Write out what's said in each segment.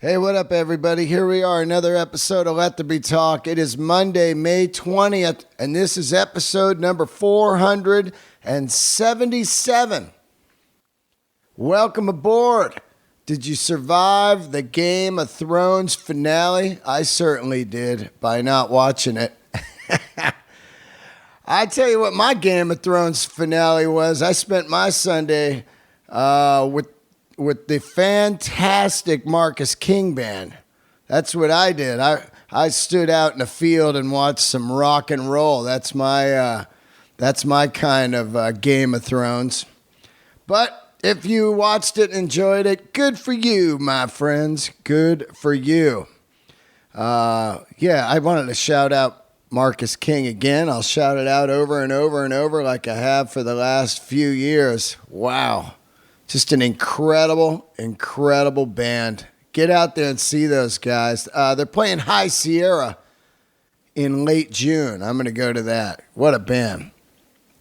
Hey, what up, everybody? Here we are, another episode of Let There Be Talk. It is Monday, May 20th, and this is episode number 477. Welcome aboard. Did you survive the Game of Thrones finale? I certainly did by not watching it. I tell you what my Game of Thrones finale was. I spent my Sunday with the fantastic Marcus King band. That's what I did. I stood out in the field and watched some rock and roll. That's my kind of Game of Thrones. But if you watched it and enjoyed it, good for you, my friends. Good for you. I wanted to shout out Marcus King again. I'll shout it out over and over and over like I have for the last few years. Wow. Just an incredible, incredible band. Get out there and see those guys. They're playing High Sierra in late June. I'm going to go to that. What a band.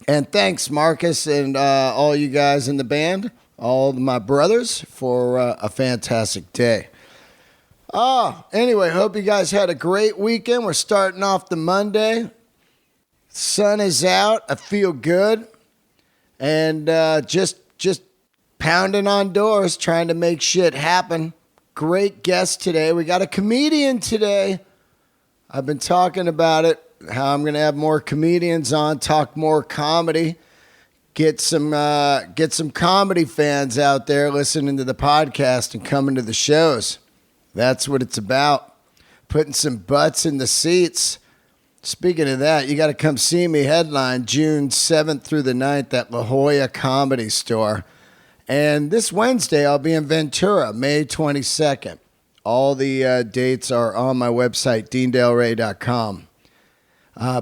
And thanks, Marcus, and all you guys in the band, all my brothers, for a fantastic day. Anyway, hope you guys had a great weekend. We're starting off the Monday. Sun is out. I feel good. And just pounding on doors, trying to make shit happen. Great guest today. We got a comedian today. I've been talking about it, how I'm going to have more comedians on, talk more comedy, get some comedy fans out there listening to the podcast and coming to the shows. That's what it's about. Putting some butts in the seats. Speaking of that, you got to come see me headline June 7th through the 9th at La Jolla Comedy Store. And this Wednesday, I'll be in Ventura, May 22nd. All the dates are on my website, deandaleray.com.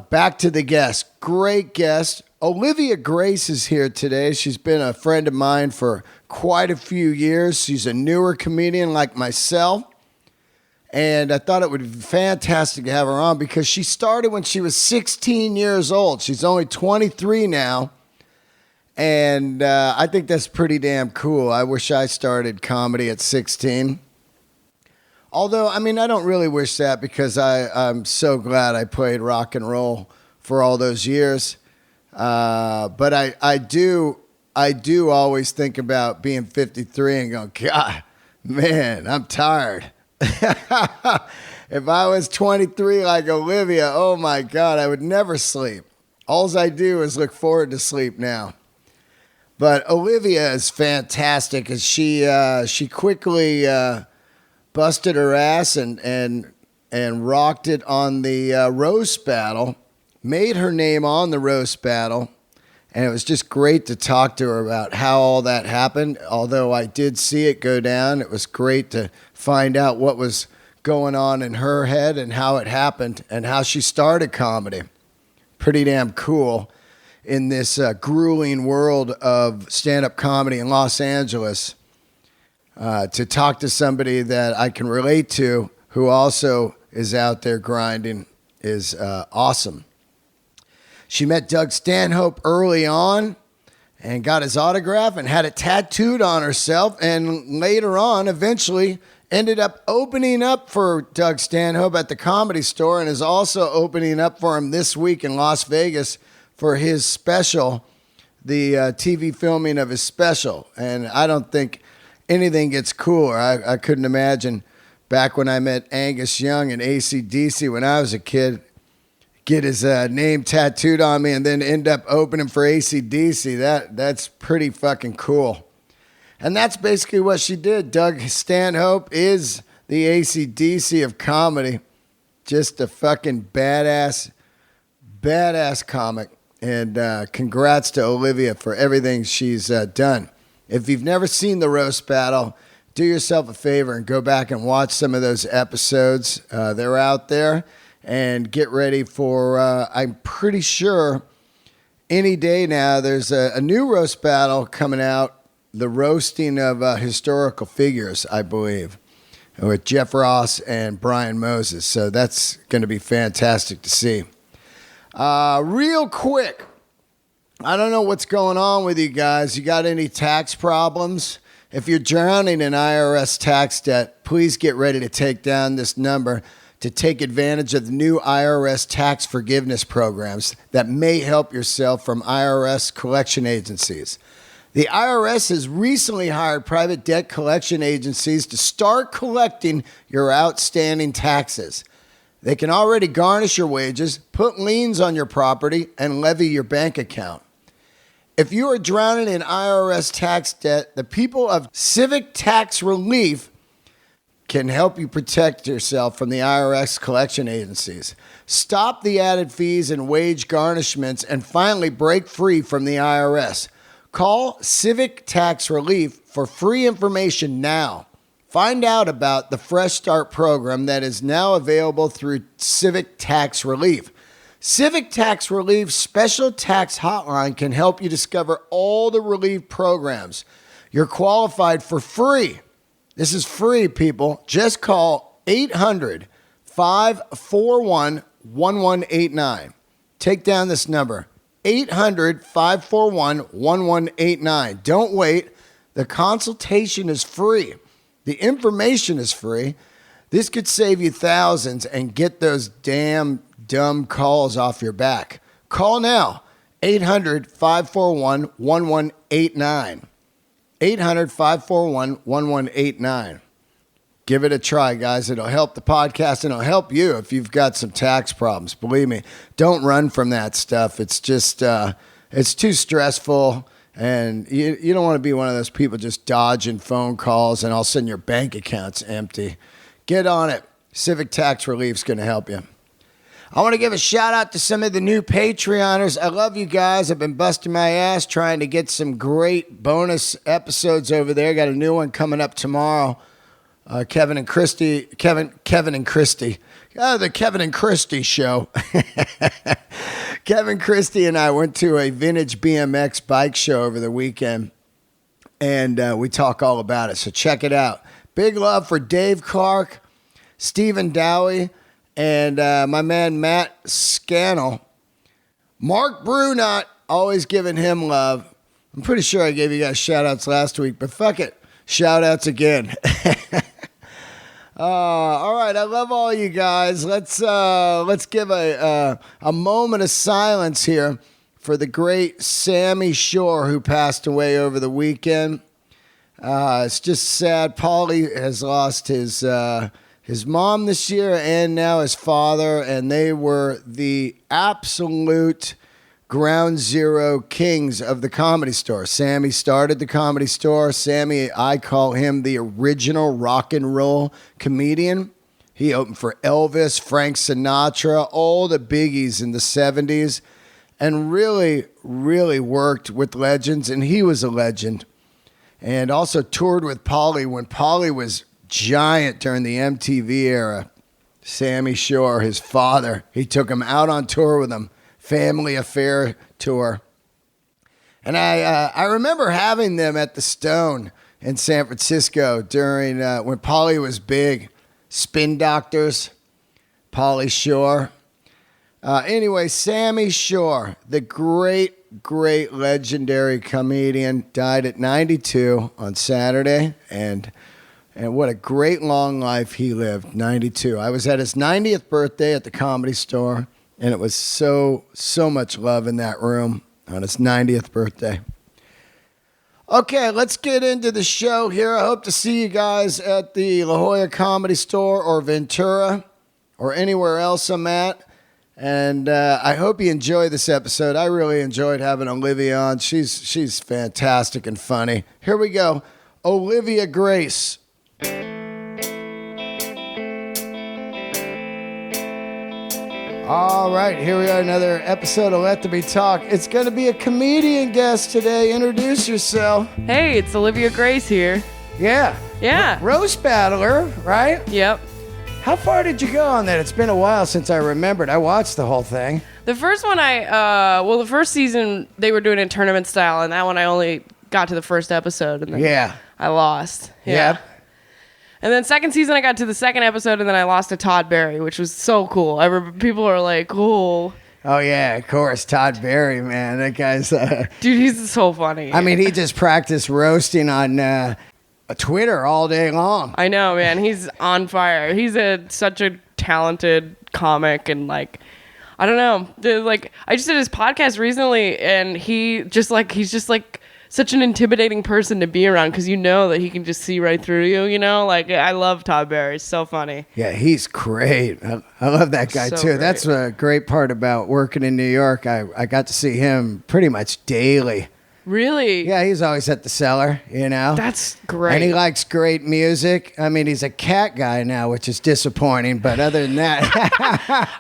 Back to the guest. Great guest. Olivia Grace is here today. She's been a friend of mine for quite a few years. She's a newer comedian like myself. And I thought it would be fantastic to have her on because she started when she was 16 years old. She's only 23 now. And I think that's pretty damn cool. I wish I started comedy at 16. Although, I mean, I don't really wish that because I'm so glad I played rock and roll for all those years. But I do always think about being 53 and going, God, man, I'm tired. If I was 23 like Olivia, oh my God, I would never sleep. All I do is look forward to sleep now. But Olivia is fantastic, as she quickly busted her ass and rocked it on the roast battle, made her name on the roast battle, and it was just great to talk to her about how all that happened. Although I did see it go down, it was great to find out what was going on in her head and how it happened and how she started comedy. Pretty damn cool. In this grueling world of stand-up comedy in Los Angeles, to talk to somebody that I can relate to who also is out there grinding is awesome. She met Doug Stanhope early on and got his autograph and had it tattooed on herself, and later on eventually ended up opening up for Doug Stanhope at the Comedy Store and is also opening up for him this week in Las Vegas for his special, the TV filming of his special. And I don't think anything gets cooler. I couldn't imagine back when I met Angus Young in AC/DC when I was a kid, get his name tattooed on me and then end up opening for AC/DC. That's pretty fucking cool. And that's basically what she did. Doug Stanhope is the AC/DC of comedy. Just a fucking badass comic. And congrats to Olivia for everything she's done. If you've never seen the roast battle, do yourself a favor and go back and watch some of those episodes. They're out there. And get ready for, I'm pretty sure, any day now, there's a new roast battle coming out. The roasting of historical figures, I believe, with Jeff Ross and Brian Moses. So that's going to be fantastic to see. Real quick, I don't know what's going on with you guys. You got any tax problems? If you're drowning in IRS tax debt, please get ready to take down this number to take advantage of the new IRS tax forgiveness programs that may help yourself from IRS collection agencies. The IRS has recently hired private debt collection agencies to start collecting your outstanding taxes. They can already garnish your wages, put liens on your property, and levy your bank account. If you are drowning in IRS tax debt, the people of Civic Tax Relief can help you protect yourself from the IRS collection agencies. Stop the added fees and wage garnishments and finally break free from the IRS. Call Civic Tax Relief for free information now. Find out about the Fresh Start program that is now available through Civic Tax Relief. Civic Tax Relief's special tax hotline can help you discover all the relief programs. You're qualified for free. This is free, people. Just call 800-541-1189. Take down this number, 800-541-1189. Don't wait. The consultation is free. The information is free. This could save you thousands and get those damn dumb calls off your back. Call now, 800-541-1189. 800-541-1189. Give it a try, guys. It'll help the podcast and it'll help you if you've got some tax problems. Believe me, don't run from that stuff. It's just, it's too stressful. And you don't want to be one of those people just dodging phone calls and all of a sudden your bank account's empty. Get on it. Civic Tax Relief's going to help you. I want to give a shout out to some of the new Patreoners. I love you guys. I've been busting my ass trying to get some great bonus episodes over there. Got a new one coming up tomorrow. Kevin and Christy. The Kevin and Christy show. Kevin Christy and I went to a vintage BMX bike show over the weekend, and we talk all about it. So check it out. Big love for Dave Clark, Stephen Dowie, and my man Matt Scannell. Mark Brunot, always giving him love. I'm pretty sure I gave you guys shout-outs last week, but fuck it. Shout-outs again. All right, I love all you guys. Let's give a moment of silence here for the great Sammy Shore, who passed away over the weekend. It's just sad. Paulie has lost his mom this year and now his father, and they were the absolute ground zero kings of the Comedy Store. Sammy started the Comedy Store. Sammy, I call him the original rock and roll comedian. He opened for Elvis, Frank Sinatra, all the biggies in the 70s, and really, really worked with legends, and he was a legend. And also toured with Paulie when Paulie was giant during the MTV era. Sammy Shore, his father, he took him out on tour with him. Family Affair tour. And I remember having them at the Stone in San Francisco during when Paulie was big. Spin Doctors, Pauly Shore. Anyway, Sammy Shore, the great, great legendary comedian, died at 92 on Saturday. And what a great long life he lived, 92. I was at his 90th birthday at the Comedy Store. And it was so much love in that room on his 90th birthday. Okay, let's get into the show here. I hope to see you guys at the La Jolla Comedy Store or Ventura or anywhere else I'm at. And I hope you enjoy this episode. I really enjoyed having Olivia on. She's fantastic and funny. Here we go. Olivia Grace. All right, here we are, another episode of Let There Be Talk. It's going to be a comedian guest today. Introduce yourself. Hey, it's Olivia Grace here. Yeah. Roast battler, right? Yep. How far did you go on that? It's been a while since I remembered. I watched the whole thing. The first one the first season, they were doing it tournament style, and that one I only got to the first episode, and then I lost. Yeah. Yep. And then second season, I got to the second episode, and then I lost to Todd Barry, which was so cool. People are like, cool. Oh, yeah, of course. Todd Barry, man. That guy's... Dude, he's so funny. I mean, he just practiced roasting on Twitter all day long. I know, man. He's on fire. He's such a talented comic, and like, I don't know. Like, I just did his podcast recently, and he's just like such an intimidating person to be around because you know that he can just see right through you. You know, like I love Todd Barry. He's so funny. Yeah, he's great. I love that guy too. Great. That's a great part about working in New York. I got to see him pretty much daily. Really? Yeah, he's always at the Cellar, you know? That's great. And he likes great music. I mean, he's a cat guy now, which is disappointing, but other than that...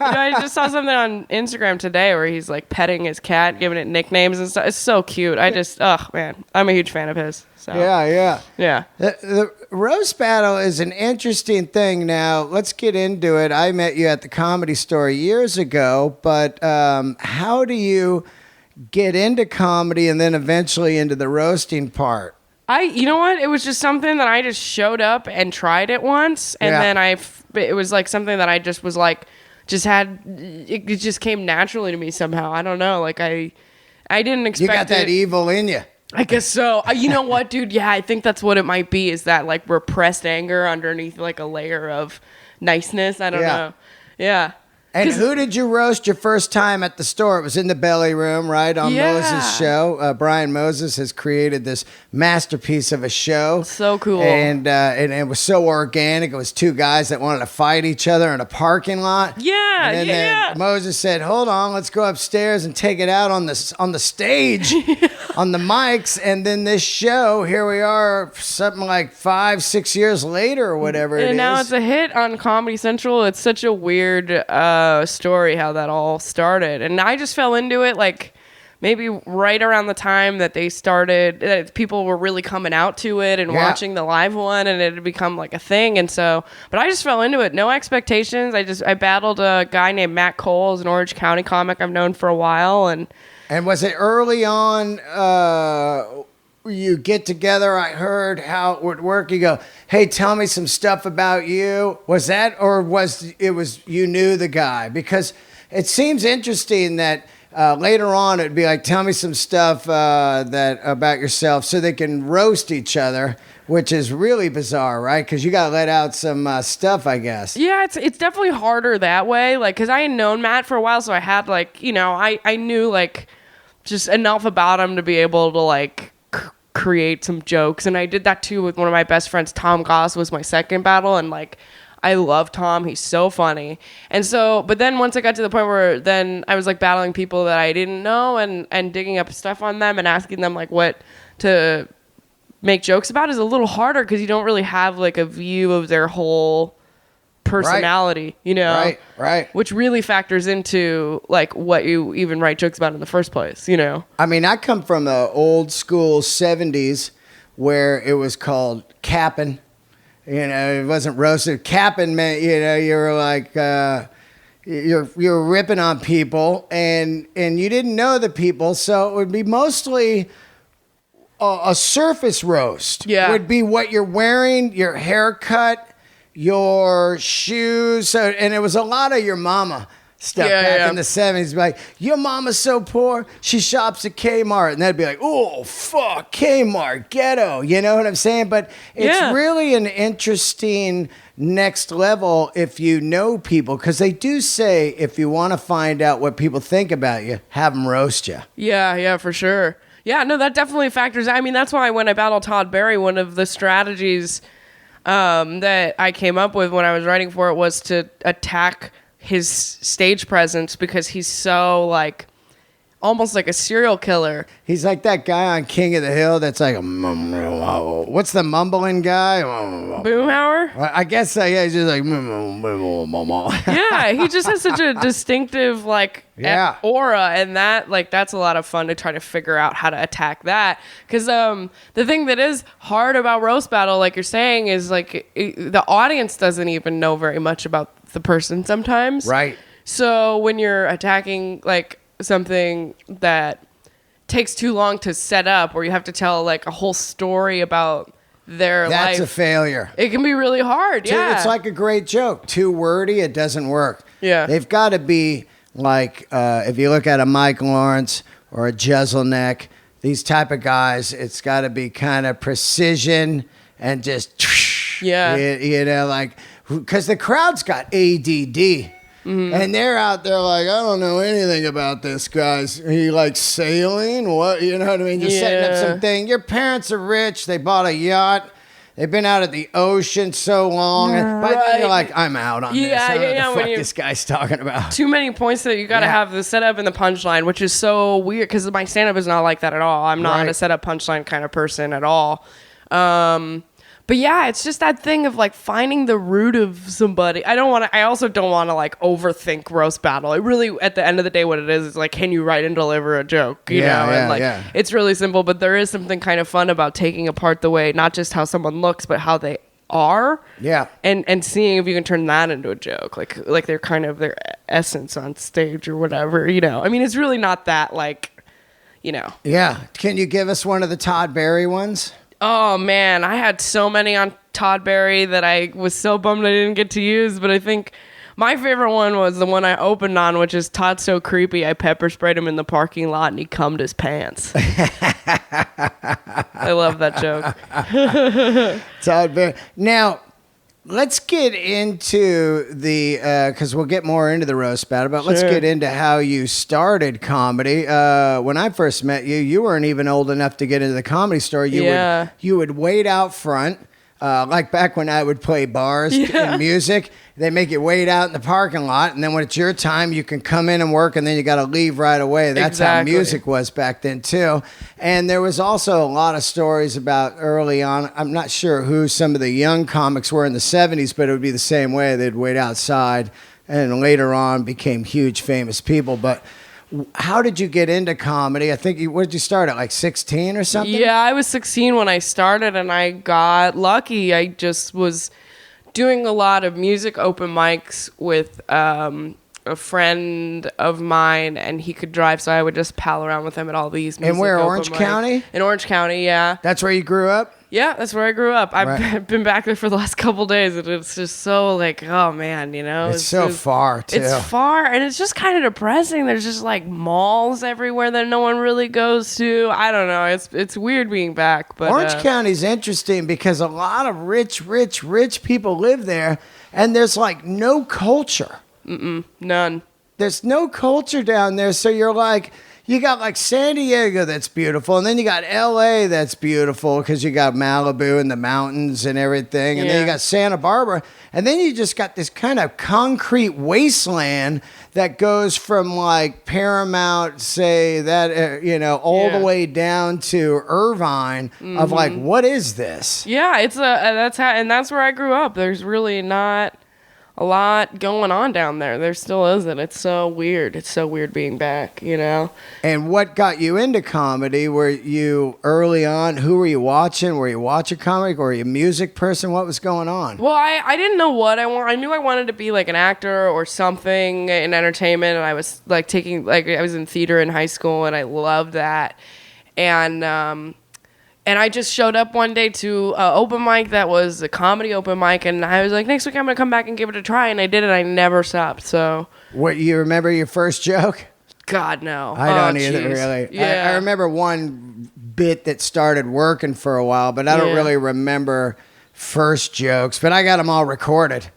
I just saw something on Instagram today where he's like petting his cat, giving it nicknames and stuff. It's so cute. Man, I'm a huge fan of his. So. Yeah. Yeah. The roast battle is an interesting thing. Now, let's get into it. I met you at the Comedy Store years ago, but how do you get into comedy and then eventually into the roasting part? You know what? It was just something that I just showed up and tried it once, and then it was like something that I just was like, it just came naturally to me somehow. I don't know. Like I didn't expect. You got that evil in you. I guess so. You know what, dude? Yeah, I think that's what it might be. Is that like repressed anger underneath like a layer of niceness? I don't know. Yeah. And who did you roast your first time at the store? It was in the Belly Room, right, on Moses' show. Brian Moses has created this masterpiece of a show. So cool. And it was so organic. It was two guys that wanted to fight each other in a parking lot. Yeah, and then Moses said, hold on, let's go upstairs and take it out on the stage, on the mics. And then this show, here we are, something like 5-6 years later or whatever it is. And now it's a hit on Comedy Central. It's such a weird... story how that all started, and I just fell into it like maybe right around the time that they started, that people were really coming out to it and watching the live one, and it had become like a thing. And so, but I just fell into it, no expectations. I battled a guy named Matt Cole, who's an Orange County comic I've known for a while. And was it early on you get together? I heard how it would work. You go, hey, tell me some stuff about you. Was that, or was you knew the guy? Because it seems interesting that later on it'd be like, tell me some stuff that about yourself, so they can roast each other, which is really bizarre, right? Because you got to let out some stuff, I guess. Yeah, it's definitely harder that way. Like, because I had known Matt for a while, so I had like, you know, I knew like just enough about him to be able to like create some jokes. And I did that too with one of my best friends. Tom Goss was my second battle, and like I love Tom. He's so funny. And so, but then once I got to the point where then I was like battling people that I didn't know and digging up stuff on them and asking them like what to make jokes about is a little harder because you don't really have like a view of their whole personality, you know? Right. Which really factors into like what you even write jokes about in the first place, you know? I mean, I come from the old school 70s where it was called capping. You know, it wasn't roasted. Capping meant, you know, you were like, you're ripping on people and you didn't know the people. So it would be mostly a surface roast. Yeah. It would be what you're wearing, your haircut, your shoes, and it was a lot of your mama stuff back in the 70s. Like, your mama's so poor, she shops at Kmart, and they'd be like, oh, fuck, Kmart, ghetto, you know what I'm saying? But it's really an interesting next level if you know people, because they do say if you want to find out what people think about you, have them roast you. Yeah, for sure. Yeah, no, that definitely factors. I mean, that's why when I battled Todd Barry, one of the strategies that I came up with when I was writing for it was to attack his stage presence, because he's so like almost like a serial killer. He's like that guy on King of the Hill that's like, what's the mumbling guy? Boomhauer? I guess so, yeah. He's just like, yeah, he just has such a distinctive like aura, and that like that's a lot of fun to try to figure out how to attack that. Because the thing that is hard about roast battle, like you're saying, is like the audience doesn't even know very much about the person sometimes. Right. So when you're attacking like something that takes too long to set up, or you have to tell like a whole story about their life. That's a failure. It can be really hard. It's like a great joke. Too wordy, it doesn't work. Yeah. They've got to be like, if you look at a Mike Lawrence or a Jeselnik, these type of guys, it's got to be kind of precision and just, Yeah. you know, like, because the crowd's got ADD. And they're out there like, I don't know anything about this, guys. Are you like sailing? What? You know what I mean? You're setting up something. Your parents are rich. They bought a yacht. They've been out at the ocean so long. But then you're like, I'm out on this. I don't know what the fuck this guy's talking about. Too many points that you got to have the setup and the punchline, which is so weird because my stand-up is not like that at all. I'm not a setup punchline kind of person at all. But yeah, it's just that thing of like finding the root of somebody. I also don't want to like overthink roast battle. It really, at the end of the day, what it is like, can you write and deliver a joke? You know, and like it's really simple, but there is something kind of fun about taking apart the way, not just how someone looks, but how they are. Yeah. And seeing if you can turn that into a joke, like they're kind of their essence on stage or whatever. You know, I mean, it's really not that like, you know. Yeah. Can you give us one of the Todd Barry ones? Oh, man, I had so many on Todd Barry that I was so bummed I didn't get to use, but I think my favorite one was the one I opened on, which is Todd's so creepy, I pepper sprayed him in the parking lot and he cummed his pants. I love that joke. Todd Barry. Now, let's get into the, because we'll get more into the roast battle, but let's get into how you started comedy. When I first met you, you weren't even old enough to get into the Comedy Store. You would wait out front, like back when I would play bars and music. They make you wait out in the parking lot, and then when it's your time, you can come in and work, and then you got to leave right away. That's how music was back then, too. And there was also a lot of stories about early on. I'm not sure who some of the young comics were in the 70s, but it would be the same way. They'd wait outside, and later on became huge, famous people. But how did you get into comedy? I think what did you start at, like 16 or something? Yeah, I was 16 when I started, and I got lucky. I just was doing a lot of music open mics with a friend of mine, and he could drive, so I would just pal around with him at all these music. And where, Orange County? In Orange County, yeah. That's where you grew up? Yeah, that's where I grew up. I've been back there for the last couple days, and it's just so like, oh man, you know, it's so far too. It's far, and it's just kind of depressing. There's just like malls everywhere that no one really goes to. I don't know. It's weird being back. But Orange County's interesting because a lot of rich people live there, and there's like no culture. None. There's no culture down there, so you're like. You got like San Diego that's beautiful, and then you got LA that's beautiful because you got Malibu and the mountains and everything, and then you got Santa Barbara, and then you just got this kind of concrete wasteland that goes from like Paramount, say that all the way down to Irvine. Of like, what is this? Yeah, that's where I grew up. There's really not a lot going on down there. There still isn't. It's so weird. It's so weird being back, you know? And what got you into comedy? Were you early on? Who were you watching? Were you watching comedy? Were you a music person? What was going on? Well, I didn't know what I wanted. I knew I wanted to be like an actor or something in entertainment. And I was like I was in theater in high school, and I loved that. And I just showed up one day to an open mic that was a comedy open mic, and I was like, next week I'm going to come back and give it a try, and I did it. I never stopped, so. What, you remember your first joke? God, no. I don't either, really. Yeah. I remember one bit that started working for a while, but I don't really remember first jokes, but I got them all recorded.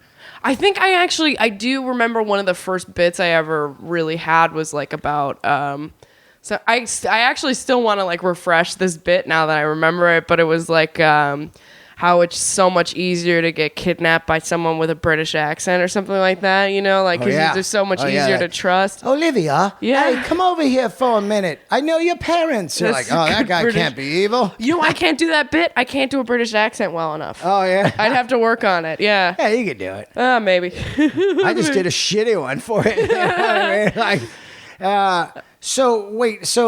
I think I do remember one of the first bits I ever really had was like about... So I actually still want to like refresh this bit now that I remember it, but it was like how it's so much easier to get kidnapped by someone with a British accent or something like that, you know, like because they're so much easier to trust. Olivia, hey, come over here for a minute. I know your parents. You're like, oh, that guy can't be evil. You know, I can't do that bit. I can't do a British accent well enough. Oh yeah, I'd have to work on it. Yeah. Yeah, you could do it. Maybe. I just did a shitty one for it. You know what I mean? Like. So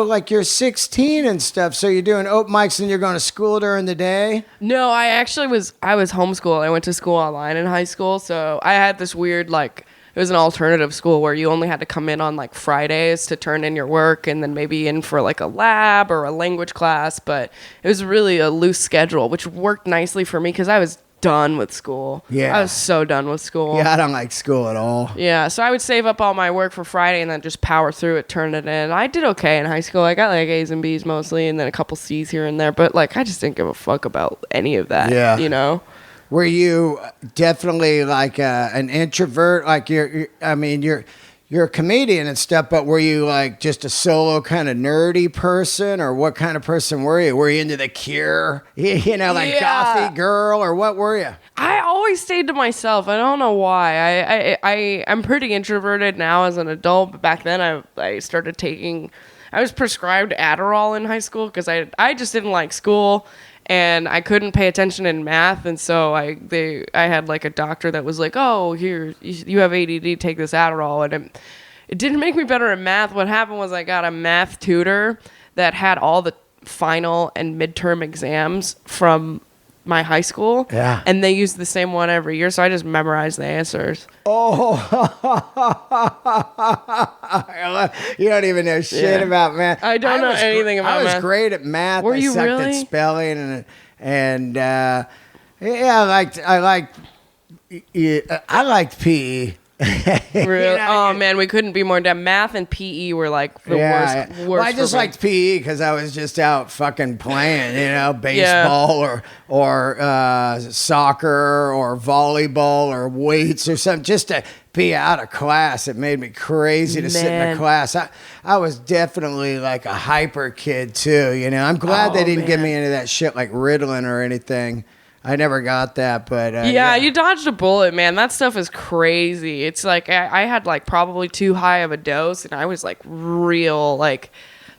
like you're 16 and stuff, so you're doing open mics and you're going to school during the day? No, I was homeschooled. I went to school online in high school, so I had this weird like it was an alternative school where you only had to come in on like Fridays to turn in your work and then maybe in for like a lab or a language class, but it was really a loose schedule, which worked nicely for me because I was done with school. Yeah. I was so done with school. Yeah, I don't like school at all. Yeah, so I would save up all my work for Friday and then just power through it, turn it in. I did okay in high school. I got like A's and B's mostly, and then a couple C's here and there. But like, I just didn't give a fuck about any of that. Yeah. You know. Were you definitely like an introvert? Like you're a comedian and stuff, but were you like just a solo kind of nerdy person, or what kind of person were you? Were you into The Cure? You know, like gothy girl, or what were you? I always stayed to myself. I don't know why. I'm pretty introverted now as an adult, but back then I started taking. I was prescribed Adderall in high school because I just didn't like school. And I couldn't pay attention in math, and so I had like a doctor that was like, "Oh, here you have ADD, take this Adderall." And it didn't make me better at math. What happened was I got a math tutor that had all the final and midterm exams from my high school, and they used the same one every year, so I just memorized the answers. Oh, you don't even know shit about math. I don't know anything about math. I was great at math. Were I you sucked really? at spelling and yeah, I liked PE. Really? You know, oh man, we couldn't be more dumb. Math and PE were like the worst. Well, I just liked PE because I was just out fucking playing, baseball or soccer or volleyball or weights or something, just to be out of class. It made me crazy to sit in a class. I was definitely like a hyper kid too. I'm glad they didn't get me into that shit like Ritalin or anything. I never got that, but you dodged a bullet, man. That stuff is crazy. It's like I had like probably too high of a dose, and I was like real like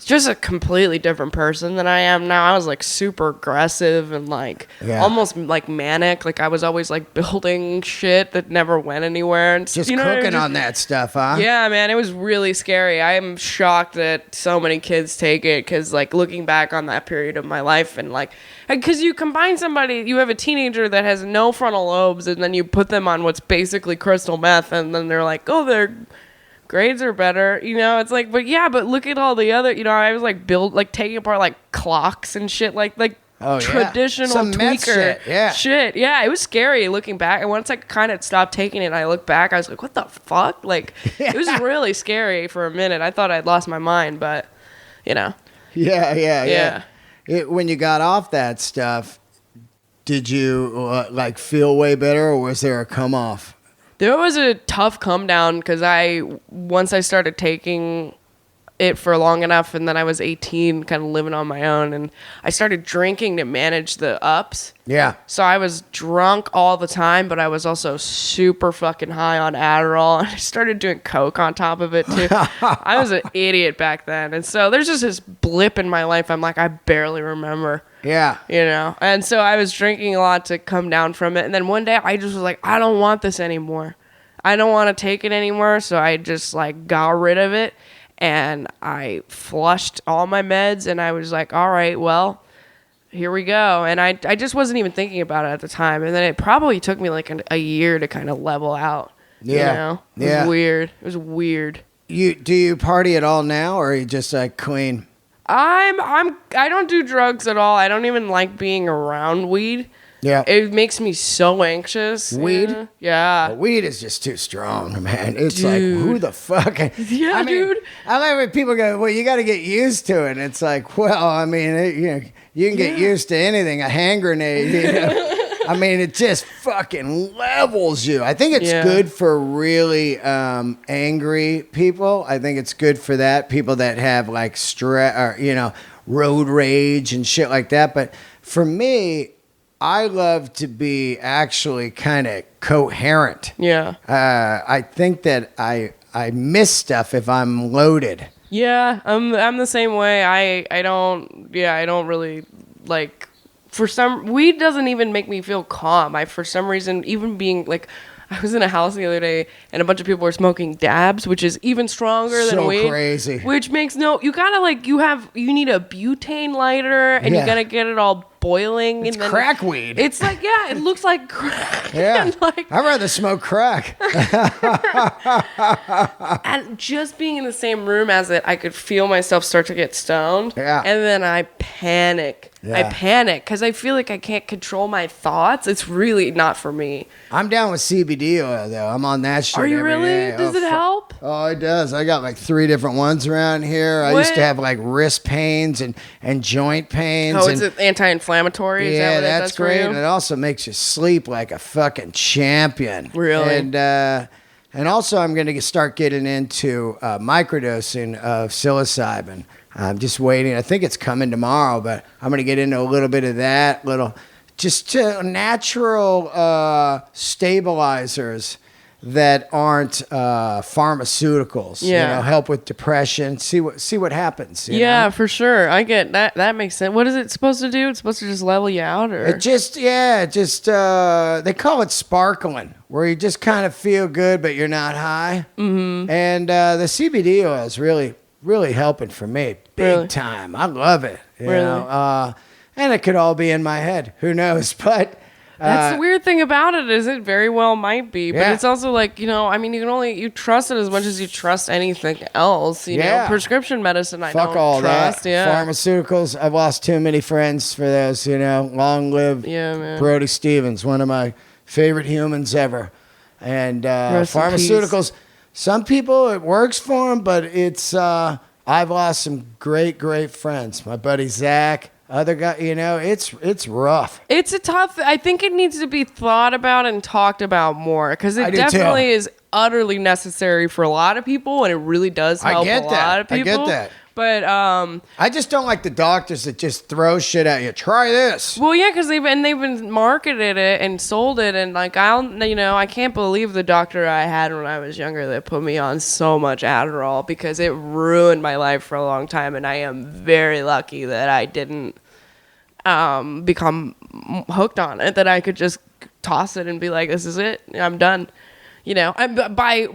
just a completely different person than I am now. I was like super aggressive and like almost like manic. Like I was always like building shit that never went anywhere and just cooking on that stuff, huh? Yeah, man, it was really scary. I am shocked that so many kids take it because like looking back on that period of my life and like because you combine you have a teenager that has no frontal lobes and then you put them on what's basically crystal meth and then they're like, oh, their grades are better. It's like, but look at all the other, I was like taking apart like clocks and shit like traditional some tweaker shit. Yeah, it was scary looking back. And once I kind of stopped taking it and I looked back, I was like, what the fuck? Like, it was really scary for a minute. I thought I'd lost my mind, but, Yeah. When you got off that stuff, did you feel way better, or was there a come off? There was a tough come down because once I started taking it for long enough, and then I was 18, kind of living on my own, and I started drinking to manage the ups. Yeah. So I was drunk all the time, but I was also super fucking high on Adderall, and I started doing coke on top of it too. I was an idiot back then, and so there's just this blip in my life. I'm like, I barely remember. Yeah. And so I was drinking a lot to come down from it, and then one day I just was like, I don't want this anymore. I don't want to take it anymore, so I just like got rid of it. And I flushed all my meds, and I was like, all right, well, here we go. And I just wasn't even thinking about it at the time. And then it probably took me like a year to kind of level out. Yeah. It was weird. It was weird. Do you party at all now, or are you just like clean? I don't do drugs at all. I don't even like being around weed. Yeah. It makes me so anxious. Weed? Yeah. Well, weed is just too strong, man. It's like, who the fuck? Yeah, dude. I like when people go, well, you got to get used to it. And it's like, well, I mean, you can get used to anything. A hand grenade, I mean, it just fucking levels you. I think it's good for really angry people. I think it's good for that. People that have like stress or, road rage and shit like that. But for me, I love to be actually kind of coherent. Yeah. I think that I miss stuff if I'm loaded. Yeah, I'm the same way. I don't really like, weed doesn't even make me feel calm. For some reason, even being like, I was in a house the other day and a bunch of people were smoking dabs, which is even stronger than weed. So crazy. Which makes you need a butane lighter and you gotta get it all boiling. It's crack weed. It's like, it looks like crack. Yeah. I'd rather smoke crack. And just being in the same room as it, I could feel myself start to get stoned. Yeah. And then I panic. I panic because I feel like I can't control my thoughts. It's really not for me. I'm down with CBD oil, though. I'm on that shit. Are you every really? day. Does it help? Oh, it does. I got like 3 different ones around here. I used to have like wrist pains and joint pains. Oh, it's anti-inflammatory? Is that what that's it does great. For you? And it also makes you sleep like a fucking champion. Really? And also I'm going to start getting into microdosing of psilocybin. I'm just waiting. I think it's coming tomorrow, but I'm going to get into a little bit of that, just natural stabilizers that aren't pharmaceuticals. Yeah. Help with depression. See what happens. You Yeah, know? for sure. I get that. That makes sense. What is it supposed to do? It's supposed to just level you out, or It just they call it sparkling, where you just kind of feel good, but you're not high. Mm-hmm. And the CBD oil is really helping for me, big time. I love it. You know? And it could all be in my head. Who knows? But that's the weird thing about it is it very well might be, but it's also like, you can trust it as much as you trust anything else. You know, prescription medicine, Fuck all trust. that. Yeah. Pharmaceuticals, I've lost too many friends for those, Long live Brody Stevens, one of my favorite humans ever. And pharmaceuticals, some people, it works for them, but it's, I've lost some great friends. My buddy Zach. Other guy, it's rough. It's I think it needs to be thought about and talked about more because it definitely is utterly necessary for a lot of people, and it really does help a lot of people. I get that. But I just don't like the doctors that just throw shit at you. Try this. Well, yeah, because they've been marketed it and sold it, and like I can't believe the doctor I had when I was younger that put me on so much Adderall because it ruined my life for a long time, and I am very lucky that I didn't become hooked on it. That I could just toss it and be like, "This is it. I'm done." And I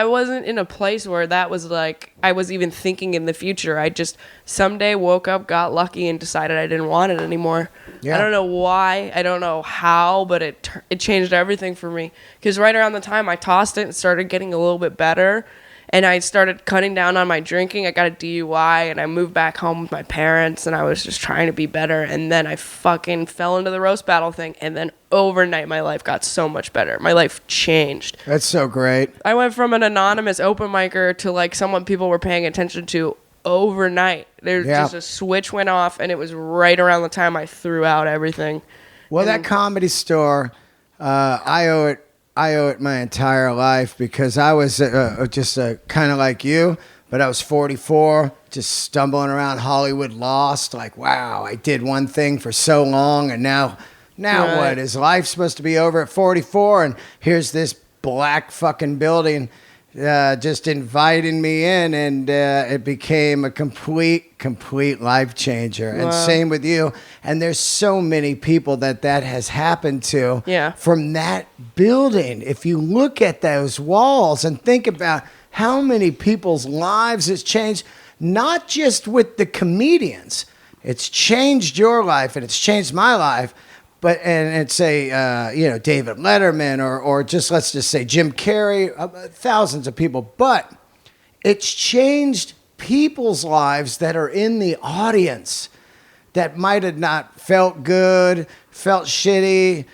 wasn't in a place where that was like, I was even thinking in the future. I just someday woke up, got lucky, and decided I didn't want it anymore. Yeah. I don't know why, I don't know how, but it changed everything for me. Because right around the time I tossed it and started getting a little bit better, and I started cutting down on my drinking. I got a DUI, and I moved back home with my parents, and I was just trying to be better. And then I fucking fell into the roast battle thing, and then overnight my life got so much better. My life changed. That's so great. I went from an anonymous open micer to like someone people were paying attention to overnight. There's just a switch went off, and it was right around the time I threw out everything. Well, that Comedy Store, I owe it my entire life because I was just kind of like you, but I was 44, just stumbling around Hollywood lost. Like, wow, I did one thing for so long, and now what? Is life supposed to be over at 44? And here's this black fucking building just inviting me in, and it became a complete life changer. Wow. And same with you. And there's so many people that has happened to from that building. If you look at those walls and think about how many people's lives it's changed, not just with the comedians. It's changed your life, and it's changed my life. But and say David Letterman or just let's just say Jim Carrey, thousands of people. But it's changed people's lives that are in the audience that might have not felt good, felt shitty,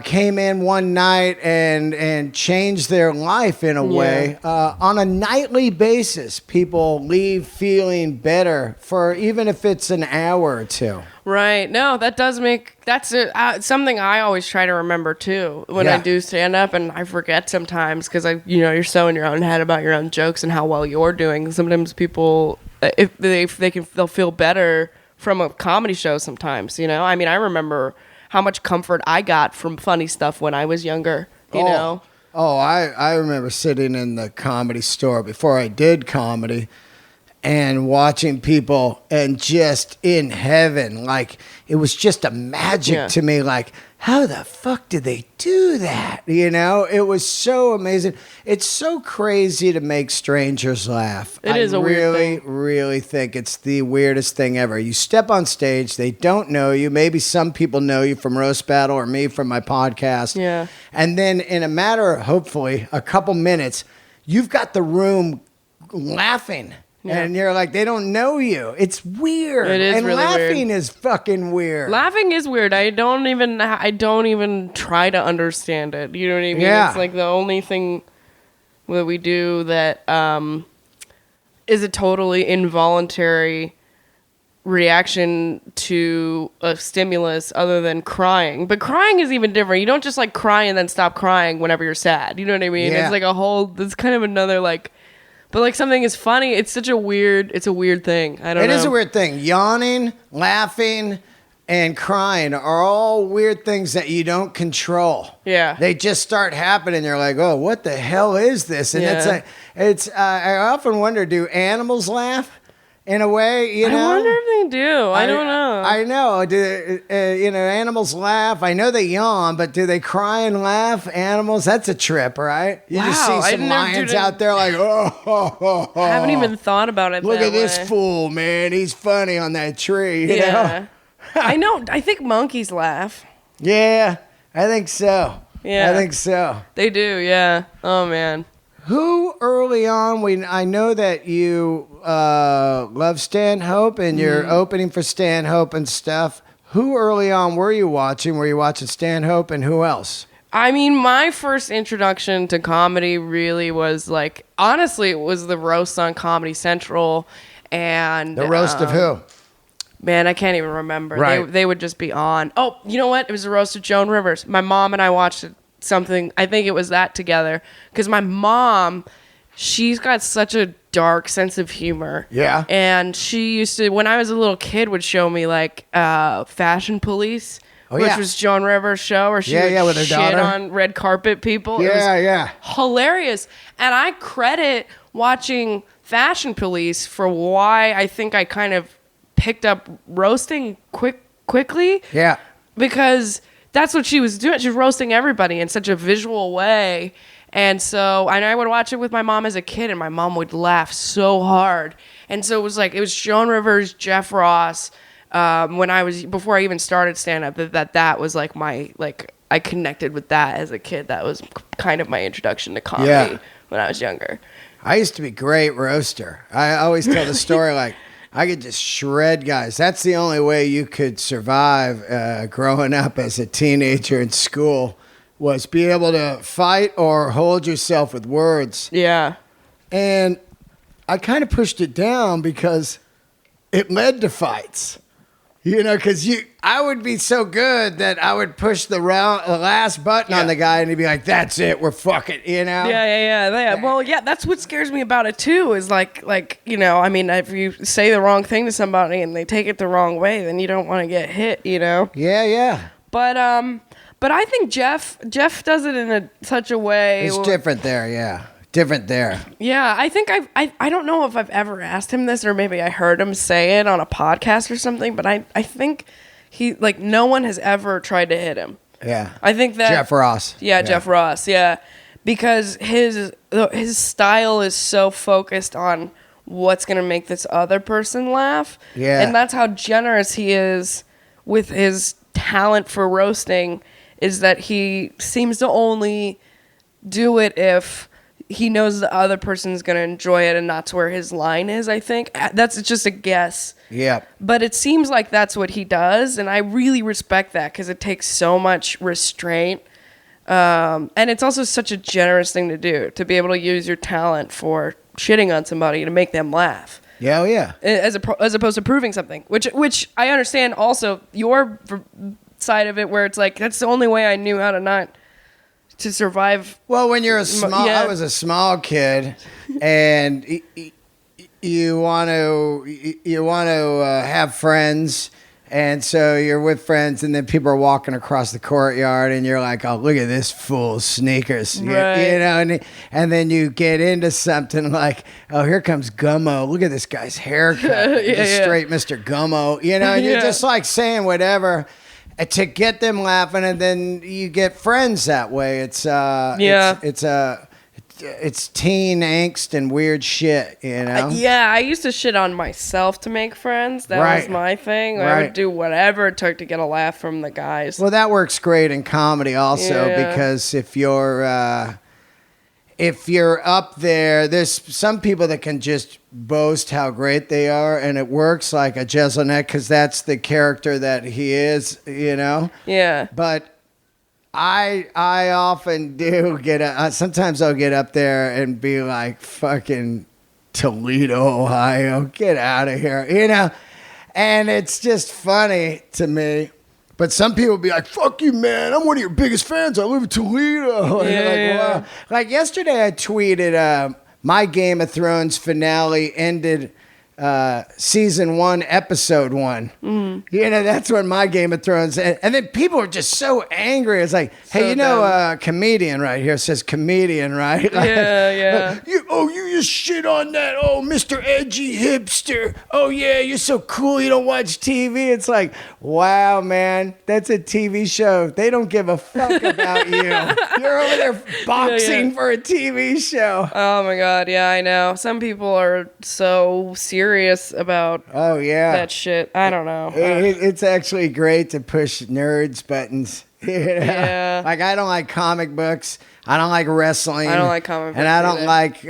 came in one night and changed their life in a way. On a nightly basis, people leave feeling better for even if it's an hour or two. Right. No, that's something I always try to remember too when I do stand up, and I forget sometimes because you're so in your own head about your own jokes and how well you're doing. Sometimes people, if they'll feel better from a comedy show sometimes, I mean, I remember how much comfort I got from funny stuff when I was younger, you know? Oh, I remember sitting in the Comedy Store before I did comedy and watching people and just in heaven. Like, it was just a magic to me. Like, how the fuck did they do that? It was so amazing. It's so crazy to make strangers laugh. It is a weird thing. I really think it's the weirdest thing ever. You step on stage, they don't know you. Maybe some people know you from Roast Battle or me from my podcast. Yeah. And then in a matter of, hopefully, a couple minutes, you've got the room laughing. Yeah. And you're like, they don't know you. It's weird. It is and really laughing weird. is fucking weird. Laughing is weird. I don't even try to understand it. You know what I mean? Yeah. It's like the only thing that we do that is a totally involuntary reaction to a stimulus other than crying. But crying is even different. You don't just like cry and then stop crying whenever you're sad. You know what I mean? Yeah. It's like it's kind of another like, but like something is funny. It's a weird thing. I don't know. It is a weird thing. Yawning, laughing, and crying are all weird things that you don't control. Yeah. They just start happening. You're like, oh, what the hell is this? And Yeah. I often wonder, do animals laugh in a way? You know? I wonder if they do. I don't know. I know. Do animals laugh? I know they yawn, but do they cry and laugh? Animals? That's a trip, right? You just Wow, see I some never lions did it. out there like, oh. I haven't even thought about it. Look that at this way. fool, man. He's funny on that tree. You know? Yeah. I know. I think monkeys laugh. Yeah, I think so. Yeah. I think so. They do. Yeah. Oh man. Who early on, I know that you love Stanhope and you're opening for Stanhope and stuff. Who early on were you watching? Were you watching Stanhope and who else? I mean, my first introduction to comedy really was like, honestly, it was the roast on Comedy Central, and The roast of who? Man, I can't even remember. Right. They would just be on. Oh, you know what? It was the roast of Joan Rivers. My mom and I watched something. I think it was that together. Because my mom, she's got such a dark sense of humor. Yeah. And she used to, when I was a little kid, would show me like Fashion Police, which yeah. was Joan Rivers' show, where she would with her shit daughter. on red carpet people. It was Yeah. hilarious. And I credit watching Fashion Police for why I think I kind of picked up roasting quickly. Yeah. Because that's what she was doing. She was roasting everybody in such a visual way. And I would watch it with my mom as a kid, and my mom would laugh so hard. And so it was Joan Rivers, Jeff Ross, before I even started stand-up, that was like I connected with that as a kid. That was kind of my introduction to comedy when I was younger. I used to be a great roaster. I always tell the story like, I could just shred guys. That's the only way you could survive growing up as a teenager in school, was be able to fight or hold yourself with words. Yeah. And I kind of pushed it down because it led to fights. You know, because I would be so good that I would push the last button on the guy, and he'd be like, "That's it, we're fucking," you know. Yeah. Well, yeah, that's what scares me about it too. Is like I mean, if you say the wrong thing to somebody and they take it the wrong way, then you don't want to get hit. You know. Yeah. But I think Jeff does it in such a way. It's different there. Yeah. Different there. Yeah, I think I don't know if I've ever asked him this, or maybe I heard him say it on a podcast or something, but I think he, like, no one has ever tried to hit him. Yeah. I think that Jeff Ross. Yeah, Jeff Ross. Yeah. Because his style is so focused on what's going to make this other person laugh. Yeah. And that's how generous he is with his talent for roasting, is that he seems to only do it if he knows the other person's going to enjoy it, and that's where his line is, I think. It's just a guess. Yeah. But it seems like that's what he does, and I really respect that because it takes so much restraint. And it's also such a generous thing to do, to be able to use your talent for shitting on somebody to make them laugh. Yeah, yeah. As opposed to proving something, which I understand also your side of it, where it's like, that's the only way I knew how to survive. Well, when you're I was a small kid, and you want to have friends, and so you're with friends, and then people are walking across the courtyard, and you're like, "Oh, look at this fool's sneakers," right. You know, and then you get into something like, "Oh, here comes Gummo. Look at this guy's haircut, straight Mr. Gummo," you know, and you're just like saying whatever to get them laughing, and then you get friends that way. It's teen angst and weird shit, you know. I used to shit on myself to make friends. That was my thing. I would do whatever it took to get a laugh from the guys. Well, that works great in comedy also, because if you're if you're up there, there's some people that can just boast how great they are, and it works like a Jeselnik because that's the character that he is, you know? Yeah. But I often do sometimes I'll get up there and be like, fucking Toledo, Ohio, get out of here, you know? And it's just funny to me. But some people be like, fuck you, man. I'm one of your biggest fans. I live in Toledo. And you're like, wow. Like yesterday I tweeted, my Game of Thrones finale ended season 1, episode 1. Mm. You know, that's when my Game of Thrones. And then people are just so angry. It's like, hey, so you know, comedian right here says comedian, right? Like, yeah. You just shit on that. Oh, Mr. Edgy Hipster. Oh, yeah, you're so cool. You don't watch TV. It's like, wow, man, that's a TV show. They don't give a fuck about you. You're over there boxing for a TV show. Oh, my God. Yeah, I know. Some people are so serious about that shit. I don't know. It's actually great to push nerds buttons. You know? Yeah. Like, I don't like comic books. I don't like wrestling. I don't like comic books. And I don't like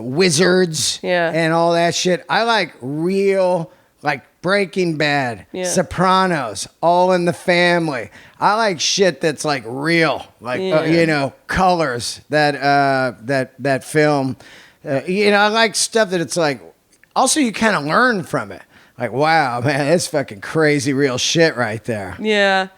wizards and all that shit. I like real, like Breaking Bad, Sopranos, All in the Family. I like shit that's like real, like, you know, Colors, that film. You know, I like stuff that it's like, also you kind of learn from it. Like, wow, man, that's fucking crazy real shit right there. Yeah.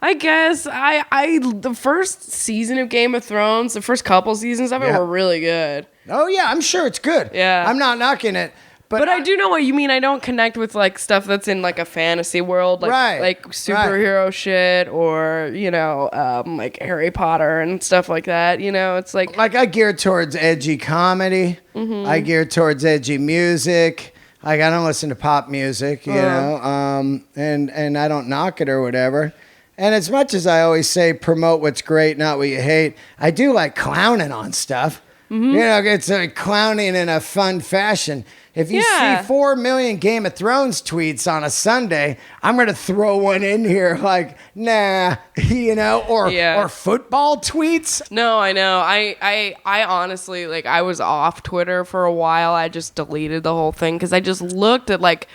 I guess the first season of Game of Thrones, the first couple seasons of it were really good. Oh, yeah, I'm sure it's good. Yeah. I'm not knocking it. But I do know what you mean. I don't connect with like stuff that's in like a fantasy world, like superhero shit or, you know, like Harry Potter and stuff like that. You know, it's like I gear towards edgy comedy. Mm-hmm. I gear towards edgy music. Like I don't listen to pop music, you know, and I don't knock it or whatever. And as much as I always say, promote what's great, not what you hate, I do like clowning on stuff. Mm-hmm. You know, it's like clowning in a fun fashion. If you see 4 million Game of Thrones tweets on a Sunday, I'm going to throw one in here like, nah, you know, or football tweets. No, I know. I honestly, like, I was off Twitter for a while. I just deleted the whole thing because I just looked at, like,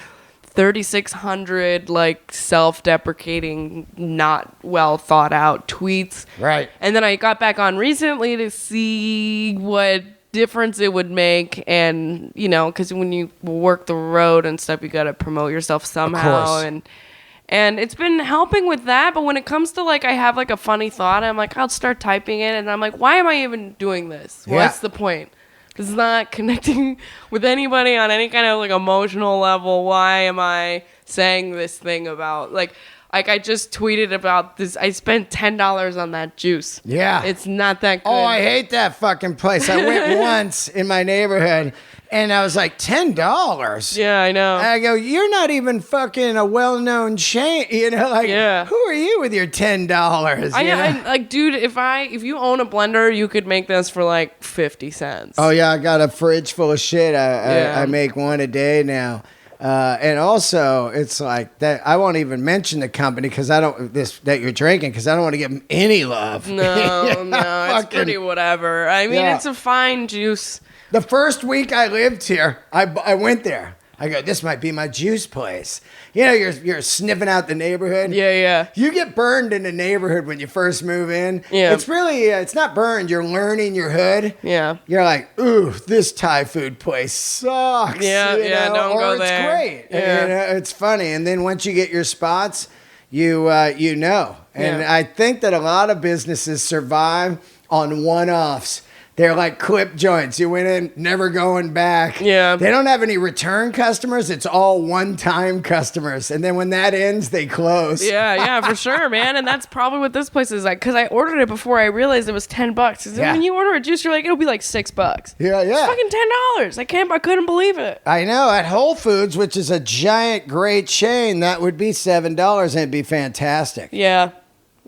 3,600 like self-deprecating, not well thought out tweets. Right. And then I got back on recently to see what difference it would make, and you know, because when you work the road and stuff, you got to promote yourself somehow, and it's been helping with that. But when it comes to like, I have like a funny thought, I'm like, I'll start typing it, and I'm like, why am I even doing this? What's the point? This is not connecting with anybody on any kind of like emotional level. Why am I saying this thing about like I just tweeted about this. I spent $10 on that juice. Yeah. It's not that good. Oh, I hate that fucking place. I went once in my neighborhood and I was like, $10? Yeah, I know. And I go, you're not even fucking a well-known chain. You know, like, who are you with your $10? I like, dude, if you own a blender, you could make this for like 50 cents. Oh, yeah, I got a fridge full of shit. I make one a day now. And also, it's like that. I won't even mention the company because that you're drinking because I don't want to give them any love. No, it's pretty whatever. I mean, it's a fine juice. The first week I lived here, I went there. I go, this might be my juice place. You know, you're sniffing out the neighborhood. Yeah. You get burned in the neighborhood when you first move in. Yeah. It's really, it's not burned. You're learning your hood. Yeah. You're like, ooh, this Thai food place sucks. Yeah, don't go there. Or it's great. Yeah. You know, it's funny. And then once you get your spots, you know. And I think that a lot of businesses survive on one-offs. They're like clip joints. You went in, never going back. Yeah. They don't have any return customers. It's all one-time customers. And then when that ends, they close. Yeah, for sure, man. And that's probably what this place is like. Because I ordered it before I realized it was $10. Because when you order a juice, you're like, it'll be like $6. Yeah. It's fucking $10. I couldn't believe it. I know. At Whole Foods, which is a giant, great chain, that would be $7 and it'd be fantastic. Yeah.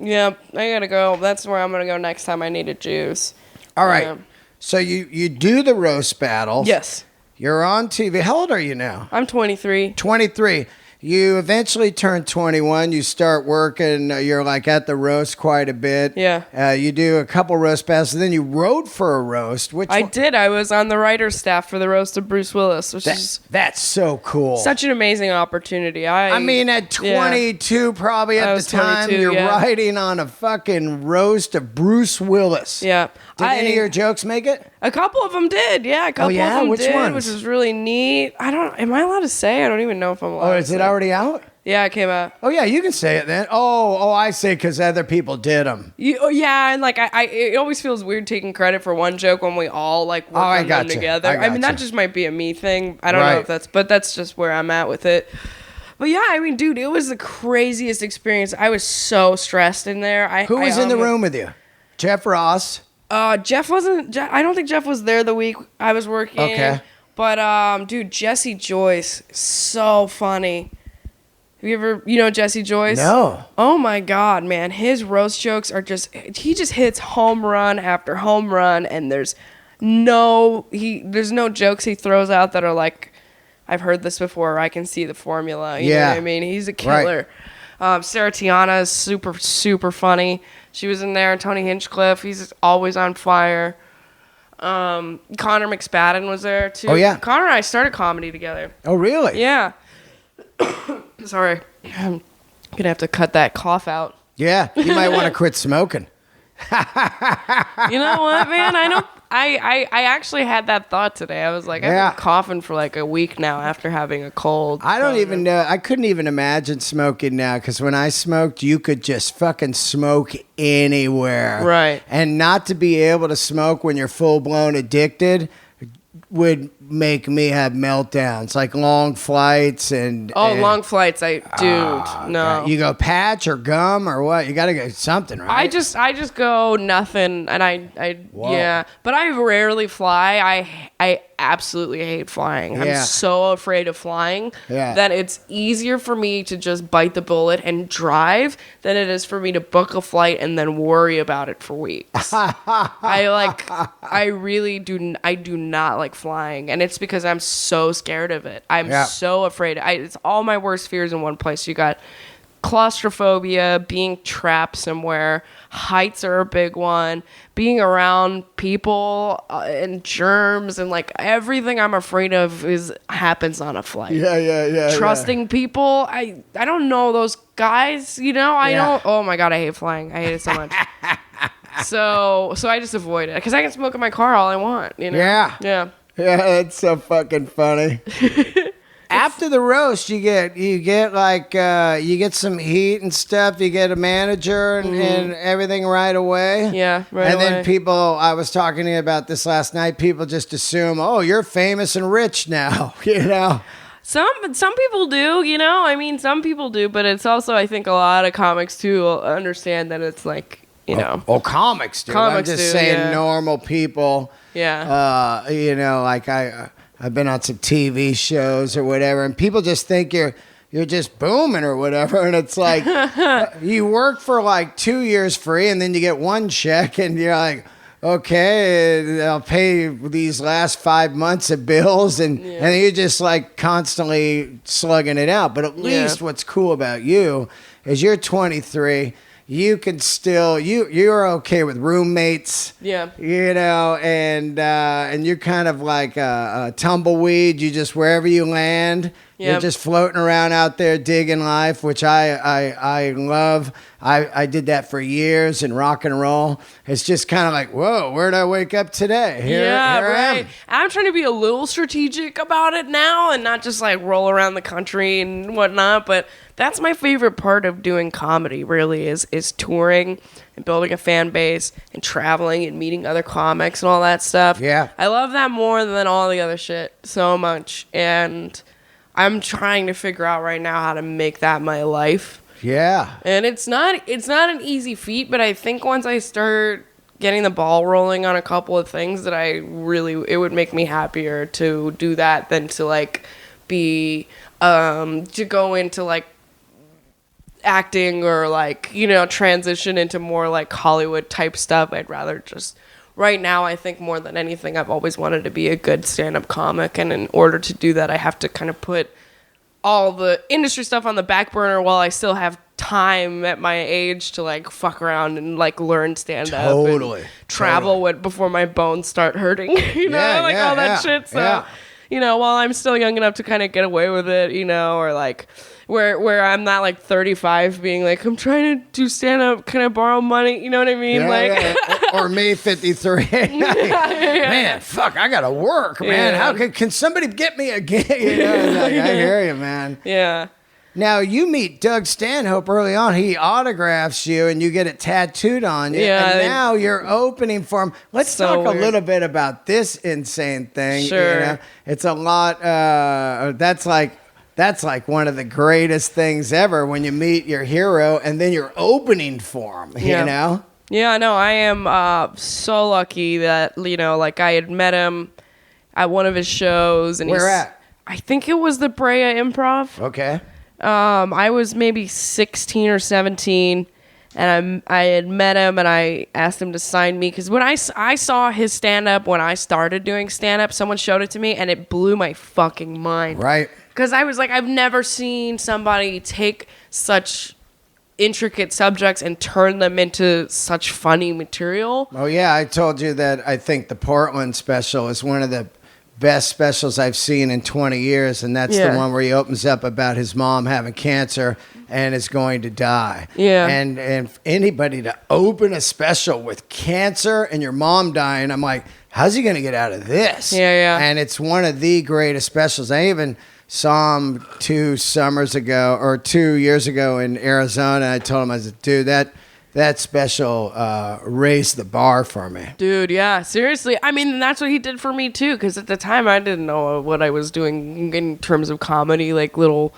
I gotta go. That's where I'm gonna go next time I need a juice. All right. So you do the roast battles. Yes. You're on TV. How old are you now? I'm 23. 23. you eventually turn 21. You start working. You're like at the roast quite a bit. Yeah. You do a couple roast battles, and then you wrote for a roast. I did. I was on the writer's staff for the Roast of Bruce Willis, which is that's so cool. such an amazing opportunity. I mean, at 22, probably at the time, you're writing on a fucking roast of Bruce Willis. Yeah. Did any of your jokes make it? A couple of them did. Yeah, a couple of them Which did, ones? which is really neat. Am I allowed to say? I don't even know if I'm allowed to say. Is it already out? Yeah, it came out. Oh, yeah, you can say it then. I say because other people did them. Yeah, and like it always feels weird taking credit for one joke when we all like work on them together. I mean, that just might be a me thing. I don't know if that's just where I'm at with it. But yeah, I mean, dude, it was the craziest experience. I was so stressed in there. Who was in the room with you? Jeff Ross? Jeff wasn't. I don't think Jeff was there the week I was working. Okay. But dude, Jesse Joyce, so funny. Have you ever, Jesse Joyce? No. Oh my God, man. His roast jokes are he just hits home run after home run, and there's no jokes he throws out that are like, I've heard this before, or I can see the formula. You know what I mean? He's a killer. Right. Sarah Tiana is super, super funny. She was in there. Tony Hinchcliffe, he's always on fire. Connor McSpadden was there too. Oh yeah. Connor and I started comedy together. Oh really? Yeah. Sorry. I'm gonna have to cut that cough out. Yeah, you might want to quit smoking. You know what, man? I actually had that thought today. I was like, I've been coughing for like a week now after having a cold. I don't even know. I couldn't even imagine smoking now, because when I smoked, you could just fucking smoke anywhere. Right. And not to be able to smoke when you're full-blown addicted would make me have meltdowns, like long flights and long flights. No. God. You go patch or gum or what? You got to go something, right? I just go nothing, and yeah. But I rarely fly. I absolutely hate flying. I'm so afraid of flying that it's easier for me to just bite the bullet and drive than it is for me to book a flight and then worry about it for weeks. I really do. I do not like flying, and it's because I'm so scared of it. I'm so afraid. It's all my worst fears in one place. You got claustrophobia, being trapped somewhere. Heights are a big one. Being around people and germs and like everything I'm afraid of happens on a flight. Yeah. Trusting people. I don't know those guys. I don't. Oh my God, I hate flying. I hate it so much. So I just avoid it because I can smoke in my car all I want. Yeah. That's so fucking funny. After the roast, you get some heat and stuff. You get a manager and everything right away. Yeah, right and away. then people, I was talking to you about this last night. People just assume, oh, you're famous and rich now. Some people do. I mean, some people do, but it's also, I think, a lot of comics too understand that it's like. Comics do. I'm just saying normal people. Yeah. Like I've been on some TV shows or whatever, and people just think you're just booming or whatever, and it's like you work for like 2 years free, and then you get one check, and you're like, okay, I'll pay these last 5 months of bills, and you're just like constantly slugging it out. But at least what's cool about you is you're 23. You can still you're okay with roommates, and you're kind of like a tumbleweed. You just wherever you land, you're just floating around out there digging life, which I love. I did that for years in rock and roll. It's just kind of like, whoa, where'd I wake up today? Here I am. I'm trying to be a little strategic about it now and not just like roll around the country and whatnot, but that's my favorite part of doing comedy, really, is touring and building a fan base and traveling and meeting other comics and all that stuff. Yeah. I love that more than all the other shit so much. And I'm trying to figure out right now how to make that my life. Yeah. And it's not an easy feat, but I think once I start getting the ball rolling on a couple of things that it would make me happier to do that than to like be to go into like acting or like transition into more like Hollywood type stuff. I'd rather just right now, I think more than anything, I've always wanted to be a good stand-up comic, and in order to do that, I have to kind of put all the industry stuff on the back burner while I still have time at my age to like fuck around and like learn stand up. Totally. And travel with before my bones start hurting. You know, like all that shit. So, you know, while I'm still young enough to kind of get away with it, you know, or like where I'm not like 35 being like, I'm trying to do stand up, can I borrow money? You know what I mean? Or me 53. Man, fuck, I gotta work, man. How can somebody get me a gig? You know, like, I hear you, man. Yeah. Now, you meet Doug Stanhope early on. He autographs you, and you get it tattooed on you. Yeah, and now you're opening for him. Let's talk a little bit about this insane thing. Sure. You know? It's a lot. That's like one of the greatest things ever when you meet your hero, and then you're opening for him, you know? Yeah, no, I am so lucky that, you know, like I had met him at one of his shows. And Where at? I think it was the Brea Improv. Okay. I was maybe 16 or 17, and I had met him, and I asked him to sign me. Because when I saw his stand-up, when I started doing stand-up, someone showed it to me, and it blew my fucking mind. Right. Because I was like, I've never seen somebody take such intricate subjects and turn them into such funny material. Oh, yeah. I told you that I think the Portland special is one of the best specials I've seen in 20 years, and that's the one where he opens up about his mom having cancer and is going to die. Yeah. And anybody to open a special with cancer and your mom dying, I'm like, how's he going to get out of this? Yeah. And it's one of the greatest specials. I even saw him 2 years ago in Arizona. I told him, I said, dude, that special raised the bar for me. Dude, yeah, seriously. I mean, that's what he did for me, too, because at the time, I didn't know what I was doing in terms of comedy, like little,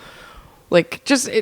like, it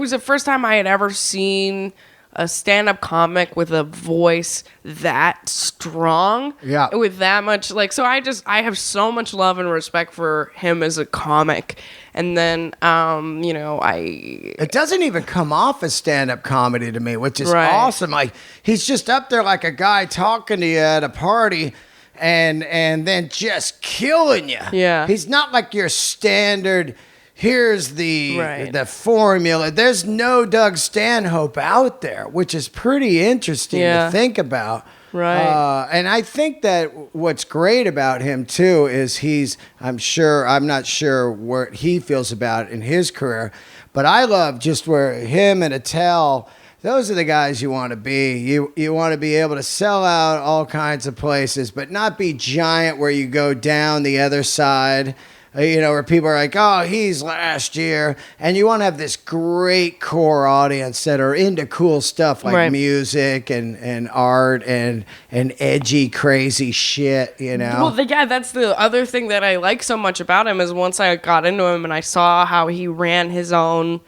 was the first time I had ever seen a stand-up comic with a voice that strong. Yeah. With that much, like, so I have so much love and respect for him as a comic. And then, you know, it doesn't even come off as stand-up comedy to me, which is awesome. Like, he's just up there like a guy talking to you at a party and then just killing you. Yeah. He's not like your standard, here's the formula. There's no Doug Stanhope out there, which is pretty interesting to think about. Right. And I think that what's great about him, too, is I'm not sure what he feels about it in his career, but I love just where him and Attell, those are the guys you want to be. You want to be able to sell out all kinds of places, but not be giant where you go down the other side. You know, where people are like, oh, he's last year. And you want to have this great core audience that are into cool stuff like music and art and edgy, crazy shit, you know? Well, that's the other thing that I like so much about him is once I got into him and I saw how he ran his own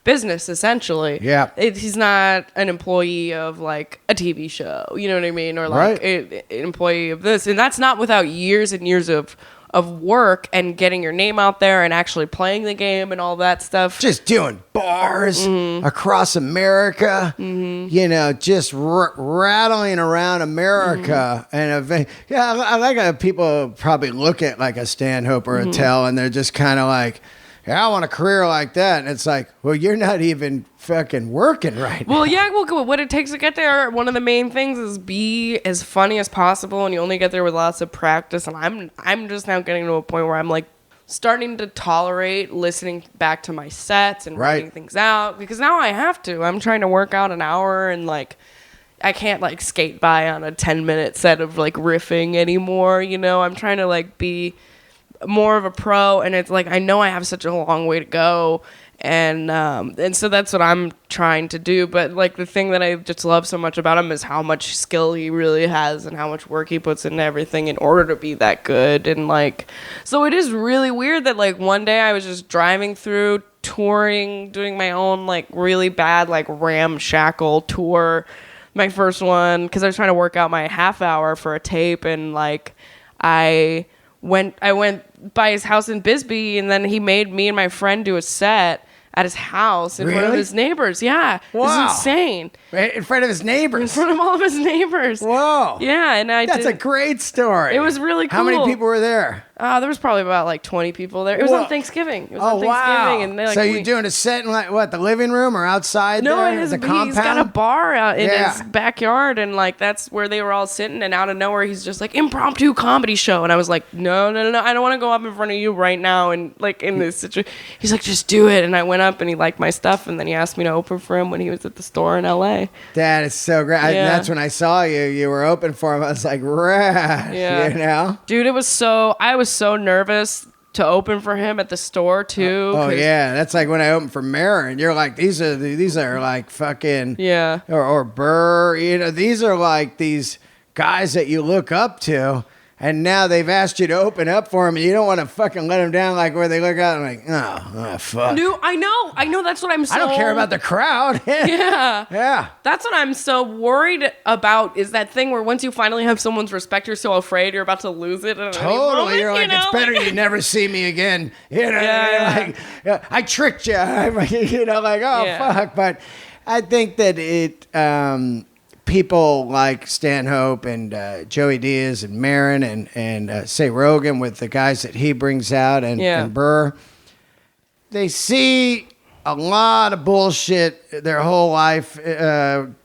business, essentially. Yeah. He's not an employee of, like, a TV show, you know what I mean? Or, like, an employee of this. And that's not without years and years of work and getting your name out there and actually playing the game and all that stuff. Just doing bars across America, you know, just rattling around America. And I like how people probably look at like a Stanhope or a Tell and they're just kind of like, yeah, I want a career like that. And it's like, well, you're not even fucking working right now. Well, yeah, well, what it takes to get there, one of the main things is be as funny as possible, and you only get there with lots of practice. And I'm just now getting to a point where I'm like starting to tolerate listening back to my sets and writing things out, because now I have to. I'm trying to work out an hour, and like I can't like skate by on a 10-minute set of like riffing anymore, you know? I'm trying to like be more of a pro, and it's like I know I have such a long way to go, and so that's what I'm trying to do. But like the thing that I just love so much about him is how much skill he really has and how much work he puts into everything in order to be that good. And like, so it is really weird that like one day I was just driving through touring, doing my own like really bad like ramshackle tour, my first one, because I was trying to work out my half hour for a tape, and like I went by his house in Bisbee, and then he made me and my friend do a set at his house in front of Really? his neighbors. Yeah. Wow. It's insane. Right in front of his In neighbors. front of all of his neighbors. Whoa. Yeah, and That's a great story. It was really cool. How many people were there? There was probably about like 20 people there. It was Whoa. on Thanksgiving. It was Oh, on wow. Thanksgiving. And they, like, so you're doing a set in the living room or outside No, there? it is. The He's got a compound? bar out in Yeah. his backyard, and like that's where they were all sitting. And out of nowhere, he's just like impromptu comedy show, and I was like, no, I don't want to go up in front of you right now, and like in this situation. He's like, just do it. And I went up, and he liked my stuff, and then he asked me to open for him when he was at the store in L.A. That is so great. Yeah. That's when I saw you. You were open for him. I was like, rad. Yeah. You know? Dude, I was so nervous to open for him at the store too. Oh 'cause- yeah, that's like when I opened for Marin. You're like, these are like fucking Yeah. or Burr. You know, these are like these guys that you look up to, and now they've asked you to open up for them, and you don't want to fucking let them down. Like where they look out and like, oh fuck. Dude, I know. That's what I'm so. I don't care about the crowd. Yeah. Yeah. That's what I'm so worried about is that thing where once you finally have someone's respect, you're so afraid you're about to lose it. At any Totally, moment, you're like, you know? it's better you never see me again. You know, Yeah. like, I tricked you. You know, like, oh Yeah. fuck. But I think that people like Stanhope and Joey Diaz and Marin and say Rogan with the guys that he brings out and Burr, they see a lot of bullshit their whole life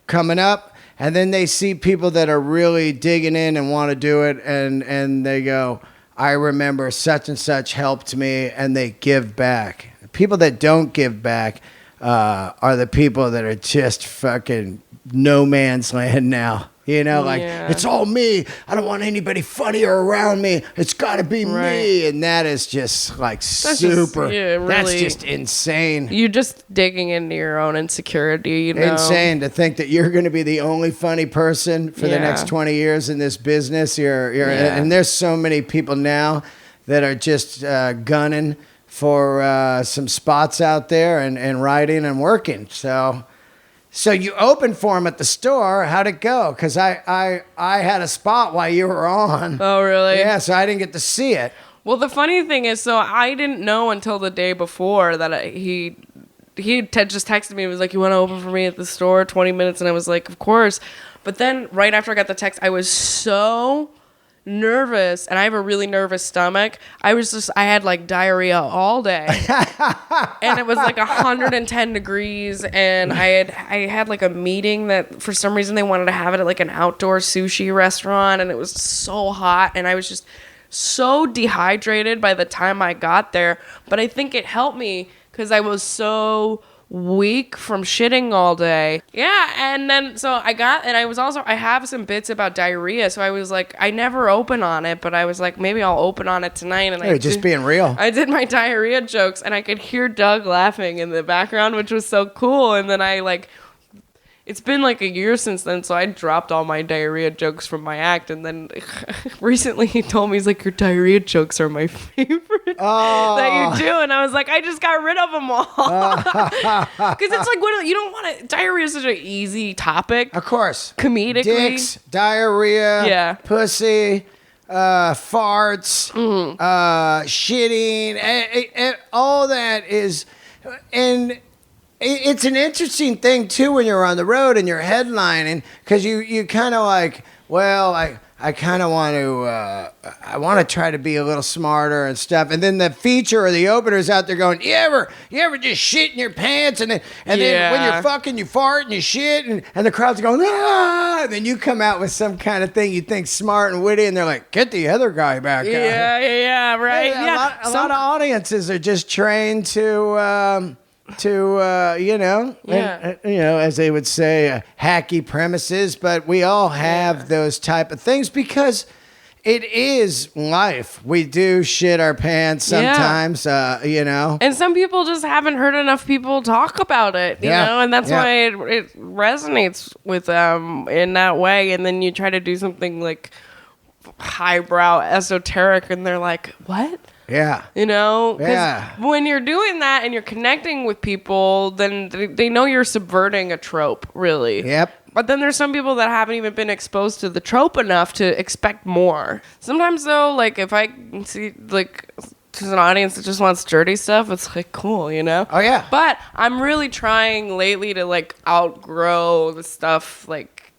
coming up. And then they see people that are really digging in and want to do it. And they go, I remember such and such helped me, and they give back. People that don't give back are the people that are just fucking no man's land now. You know, like, it's all me. I don't want anybody funnier around me. It's got to be me. And that is just like super. That's just insane. You're just digging into your own insecurity, you know? Insane to think that you're going to be the only funny person for the next 20 years in this business. And there's so many people now that are just gunning for some spots out there and writing and working. So you opened for him at the store. How'd it go? Because I had a spot while you were on. Oh, really? Yeah, so I didn't get to see it. Well, the funny thing is, so I didn't know until the day before that he just texted me. He was like, you want to open for me at the store, 20 minutes? And I was like, of course. But then right after I got the text, I was so nervous, and I have a really nervous stomach. I had like diarrhea all day, and it was like 110 degrees, and I had like a meeting that for some reason they wanted to have it at like an outdoor sushi restaurant, and it was so hot, and I was just so dehydrated by the time I got there. But I think it helped me because I was so weak from shitting all day. Yeah, and then so I have some bits about diarrhea, so I was like, I never open on it, but I was like, maybe I'll open on it tonight. And Hey, just being real. I did my diarrhea jokes, and I could hear Doug laughing in the background, which was so cool. And then it's been like a year since then, so I dropped all my diarrhea jokes from my act. And then recently he told me, he's like, your diarrhea jokes are my favorite that you do. And I was like, I just got rid of them all. Because it's like, you don't want to, diarrhea is such an easy topic. Of course. Comedically. Dicks, diarrhea, pussy, farts, shitting, all that is, and it's an interesting thing too when you're on the road and you're headlining, because you kind of like, well, I kind of want to I want to try to be a little smarter and stuff, and then the feature or the opener's out there going, you ever just shit in your pants, and then when you're fucking you fart and you shit, and the crowd's going, ah, and then you come out with some kind of thing you think smart and witty, and they're like, get the other guy back out. Right. A lot of audiences are just trained to as they would say, hacky premises, but we all have those type of things because it is life. We do shit our pants sometimes, And some people just haven't heard enough people talk about it, you know, and that's why it resonates with them in that way. And then you try to do something like highbrow, esoteric, and they're like, what? Yeah. You know? Because when you're doing that and you're connecting with people, then they know you're subverting a trope, really. Yep. But then there's some people that haven't even been exposed to the trope enough to expect more. Sometimes, though, like, if I see, like, to an audience that just wants dirty stuff, it's like cool, you know? Oh, yeah. But I'm really trying lately to like outgrow the stuff, like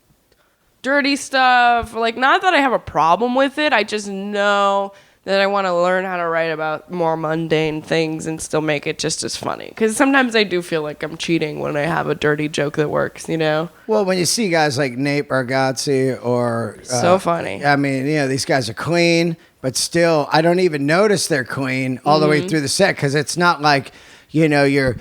dirty stuff. Like, not that I have a problem with it. I just know that I want to learn how to write about more mundane things and still make it just as funny. Because sometimes I do feel like I'm cheating when I have a dirty joke that works, you know? Well, when you see guys like Nate Bargatze or... So funny. I mean, you know, these guys are clean, but still, I don't even notice they're clean all the way through the set because it's not like, you know, your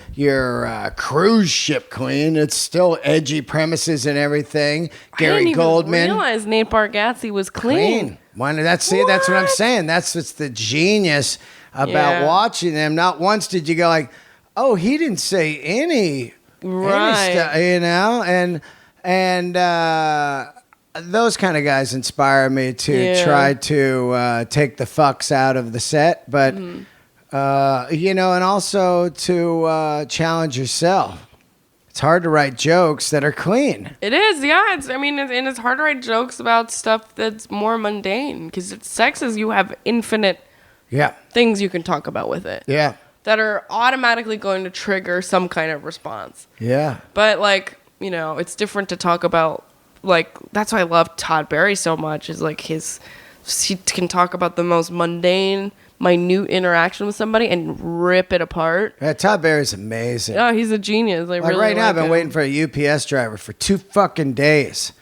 cruise ship clean. It's still edgy premises and everything. Gary Goldman. I didn't even realize Nate Bargatze was clean. That's what I'm saying. That's what's the genius about watching them. Not once did you go like, oh, he didn't say any stuff, you know, and those kind of guys inspire me to try to take the fucks out of the set, but you know, and also to challenge yourself. It's hard to write jokes that are clean. It is, yeah. It's hard to write jokes about stuff that's more mundane because sex is you have infinite things you can talk about with it. Yeah. That are automatically going to trigger some kind of response. Yeah. But like, you know, it's different to talk about, like, that's why I love Todd Barry so much is like he can talk about the most mundane, minute interaction with somebody and rip it apart. Yeah, Todd Barry's amazing. Oh, he's a genius. I like really right now, I've been him. waiting for a UPS driver for 2 fucking days.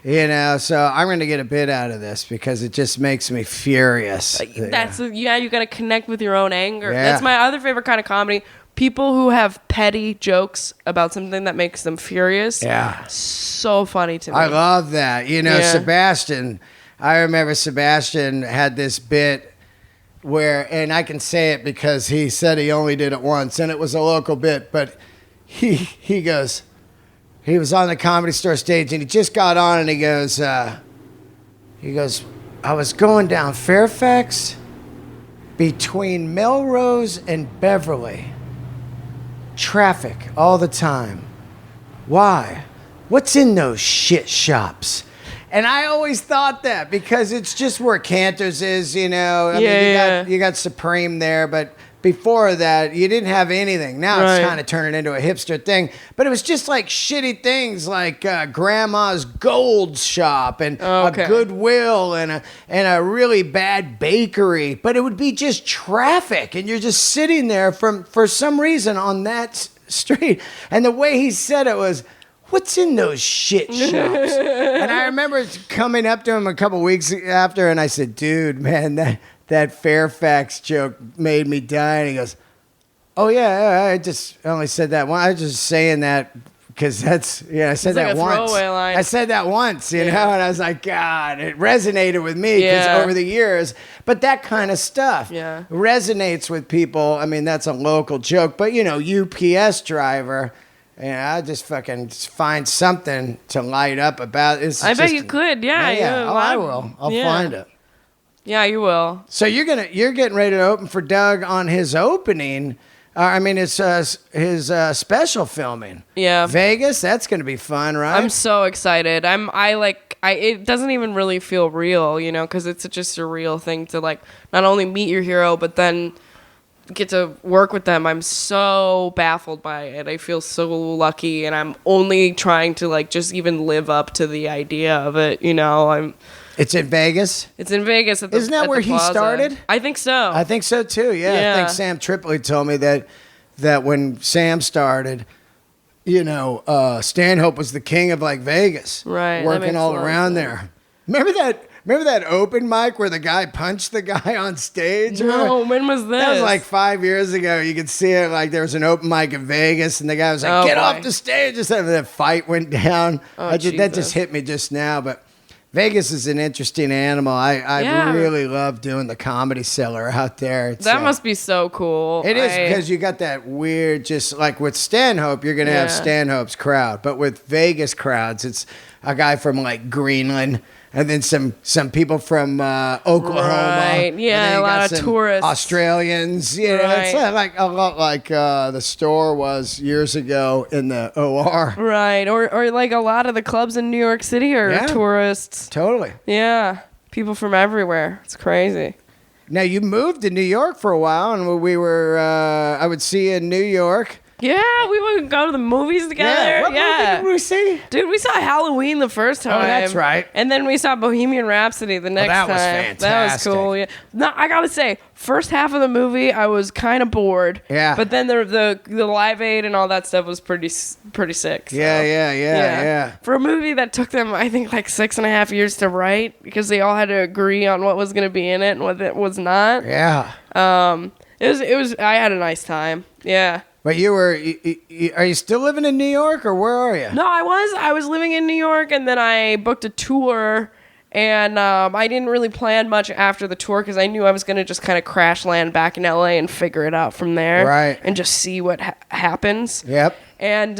You know, so I'm going to get a bit out of this because it just makes me furious. You got to connect with your own anger. Yeah. That's my other favorite kind of comedy. People who have petty jokes about something that makes them furious. Yeah. So funny to me. I love that. You know, Sebastian, I remember Sebastian had this bit where, and I can say it because he said he only did it once, and it was a local bit, but he goes, he was on the Comedy Store stage, and he just got on, and he goes, I was going down Fairfax between Melrose and Beverly. Traffic all the time. Why? What's in those shit shops? And I always thought that because it's just where Cantor's is, you know. I mean, you got Supreme there, but before that, you didn't have anything. Now it's kind of turning into a hipster thing. But it was just like shitty things like Grandma's Gold Shop and a Goodwill and a really bad bakery. But it would be just traffic, and you're just sitting there for some reason on that street. And the way he said it was, what's in those shit shops? And I remember coming up to him a couple weeks after, and I said, dude, man, that Fairfax joke made me die. And he goes, oh, yeah, I just only said that one. I was just saying that because that's, I said that once. I said that once, you know, and I was like, God, it resonated with me because over the years. But that kind of stuff resonates with people. I mean, that's a local joke. But, you know, UPS driver... I just fucking find something to light up about it. I bet you could, yeah. Oh, I will. I'll find it. Yeah, you will. So you're getting ready to open for Doug on his opening. His special filming. Yeah, Vegas. That's gonna be fun, right? I'm so excited. It doesn't even really feel real, you know, because it's just a surreal thing to like not only meet your hero, but then get to work with them. I'm so baffled by it. I feel so lucky, and I'm only trying to like just even live up to the idea of it, you know. It's in Vegas? It's in Vegas. Isn't that where he started? I think so. I think so too, yeah. I think Sam Tripoli told me that when Sam started, you know, Stanhope was the king of like Vegas. Right. Working all around there. Remember that open mic where the guy punched the guy on stage? No, when was this? That was like 5 years ago. You could see it, like there was an open mic in Vegas, and the guy was like, get off the stage. Just after that fight went down. That just hit me just now. But Vegas is an interesting animal. I really love doing the Comedy Cellar out there. That must be so cool. It is because you got that weird, just like with Stanhope, you're going to have Stanhope's crowd. But with Vegas crowds, it's a guy from like Greenland. And then some people from Oklahoma. Right, yeah, a lot of tourists. Australians. You know, it's like a lot like the store was years ago in the OR. Right, or like a lot of the clubs in New York City are tourists. Totally. Yeah, people from everywhere. It's crazy. Now, you moved to New York for a while, and we were, I would see you in New York. Yeah, we would go to the movies together. Yeah, what movie did we see? Dude, we saw Halloween the first time. Oh, that's right. And then we saw Bohemian Rhapsody the next time. That was fantastic. That was cool. Yeah. No, I gotta say, first half of the movie, I was kind of bored. Yeah. But then the Live Aid and all that stuff was pretty sick. So. Yeah. For a movie that took them, I think, like 6.5 years to write, because they all had to agree on what was going to be in it and what it was not. Yeah. It was. I had a nice time. Yeah. But are you still living in New York, or where are you? No, I was living in New York, and then I booked a tour, and I didn't really plan much after the tour because I knew I was going to just kind of crash land back in LA and figure it out from there. Right. And just see what happens. Yep. And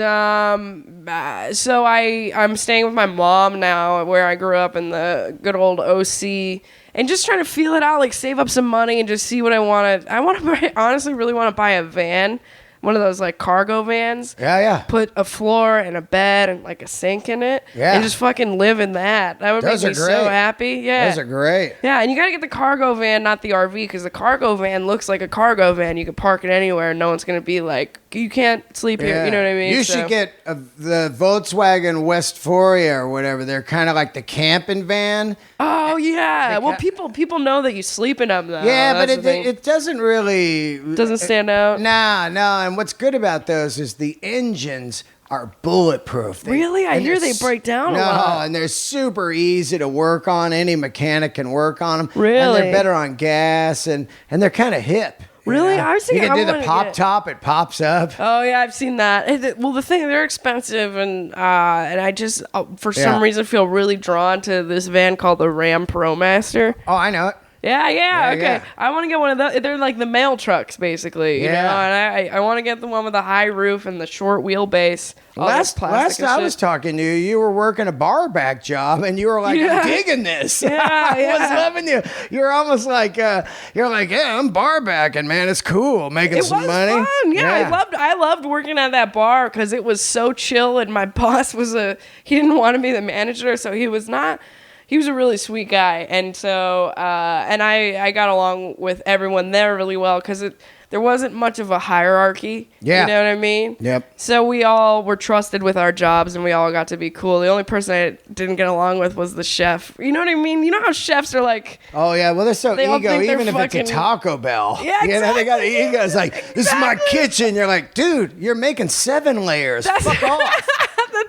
so I'm staying with my mom now where I grew up in the good old OC, and just trying to feel it out, like save up some money and just see what I want to. I honestly really want to buy a van. One of those like cargo vans. Yeah. Put a floor and a bed and like a sink in it. Yeah. And just fucking live in that. That would make me so happy. Yeah. Those are great. Yeah, and you gotta get the cargo van, not the RV, because the cargo van looks like a cargo van. You can park it anywhere and no one's gonna be like, you can't sleep here. You know what I mean? You should get the Volkswagen Westphalia or whatever. They're kind of like the camping van. Oh yeah. Well, people know that you sleep in them though. Yeah, but it doesn't really doesn't stand out. No. And what's good about those is the engines are bulletproof. Really? I hear they break down a lot. No, and they're super easy to work on. Any mechanic can work on them. Really? And they're better on gas, and they're kind of hip. Really? I was thinking you can do the pop top. It pops up. Oh yeah, I've seen that. Well, the thing, they're expensive, and I just for some reason feel really drawn to this van called the Ram ProMaster. Oh, I know it. Yeah, okay. Yeah. I want to get one of those. They're like the mail trucks, basically. You know? And I want to get the one with the high roof and the short wheelbase. Last I was talking to you, you were working a bar back job, and you were like, I'm digging this. I was loving you. You're almost like, you're like, yeah, I'm bar backing, man. It's cool, making some money. It was fun. Yeah, I loved working at that bar because it was so chill, and my boss he didn't want to be the manager, so he was not. He was a really sweet guy, and so and I got along with everyone there really well because there wasn't much of a hierarchy. Yeah. You know what I mean? Yep. So we all were trusted with our jobs, and we all got to be cool. The only person I didn't get along with was the chef. You know what I mean? You know how chefs are like... Oh, yeah. Well, they're so ego, even if it's a Taco Bell. Yeah, exactly. You know, they got ego. It's like, this is my kitchen. You're like, dude, you're making 7 layers. Fuck off.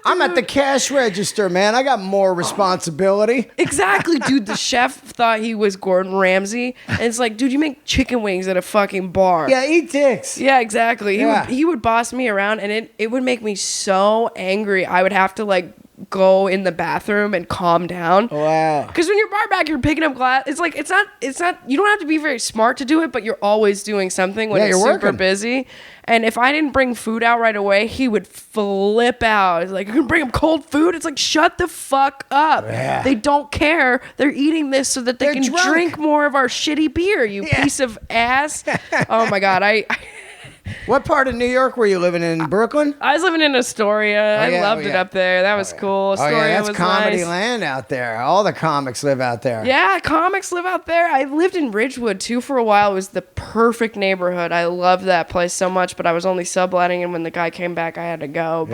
I'm at the cash register, man. I got more responsibility. Exactly, dude. The chef thought he was Gordon Ramsay, and it's like, dude, you make chicken wings at a fucking bar. Yeah, eat dicks. Yeah, exactly. Yeah. He would boss me around, and it would make me so angry. I would have to like go in the bathroom and calm down. Wow. Because when you're bar back, you're picking up glass. It's like it's not. You don't have to be very smart to do it, but you're always doing something when it's super busy. And if I didn't bring food out right away, he would flip out. He's like, "You're gonna bring him cold food?" It's like, shut the fuck up. Yeah. They don't care. They're eating this so that they can drunk. drink more of our shitty beer. You piece of ass. Oh my god, What part of New York were you living in? Brooklyn? I was living in Astoria. I loved it up there. That was cool. Astoria that's was comedy nice. land out there. All the comics live out there. Yeah, comics live out there. I lived in Ridgewood too for a while. It was the perfect neighborhood. I loved that place so much, but I was only subletting, and when the guy came back, I had to go.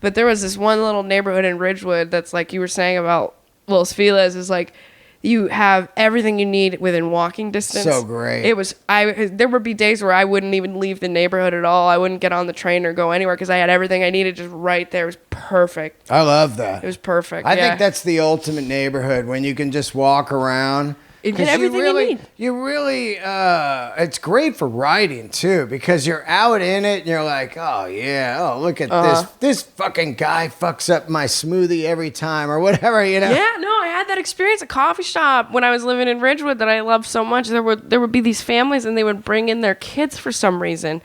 But there was this one little neighborhood in Ridgewood that's like you were saying about Los Feliz, is like you have everything you need within walking distance. So great. There would be days where I wouldn't even leave the neighborhood at all. I wouldn't get on the train or go anywhere because I had everything I needed just right there. It was perfect. I love that. It was perfect. I think that's the ultimate neighborhood, when you can just walk around. And get everything you need. You really, it's great for writing too, because you're out in it and you're like, oh yeah, oh look at this. This fucking guy fucks up my smoothie every time or whatever, you know? Yeah, no, I had that experience at a coffee shop when I was living in Ridgewood that I loved so much. There would be these families and they would bring in their kids for some reason.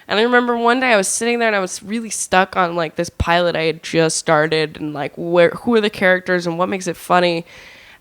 And I remember one day I was sitting there and I was really stuck on like this pilot I had just started and like who are the characters and what makes it funny.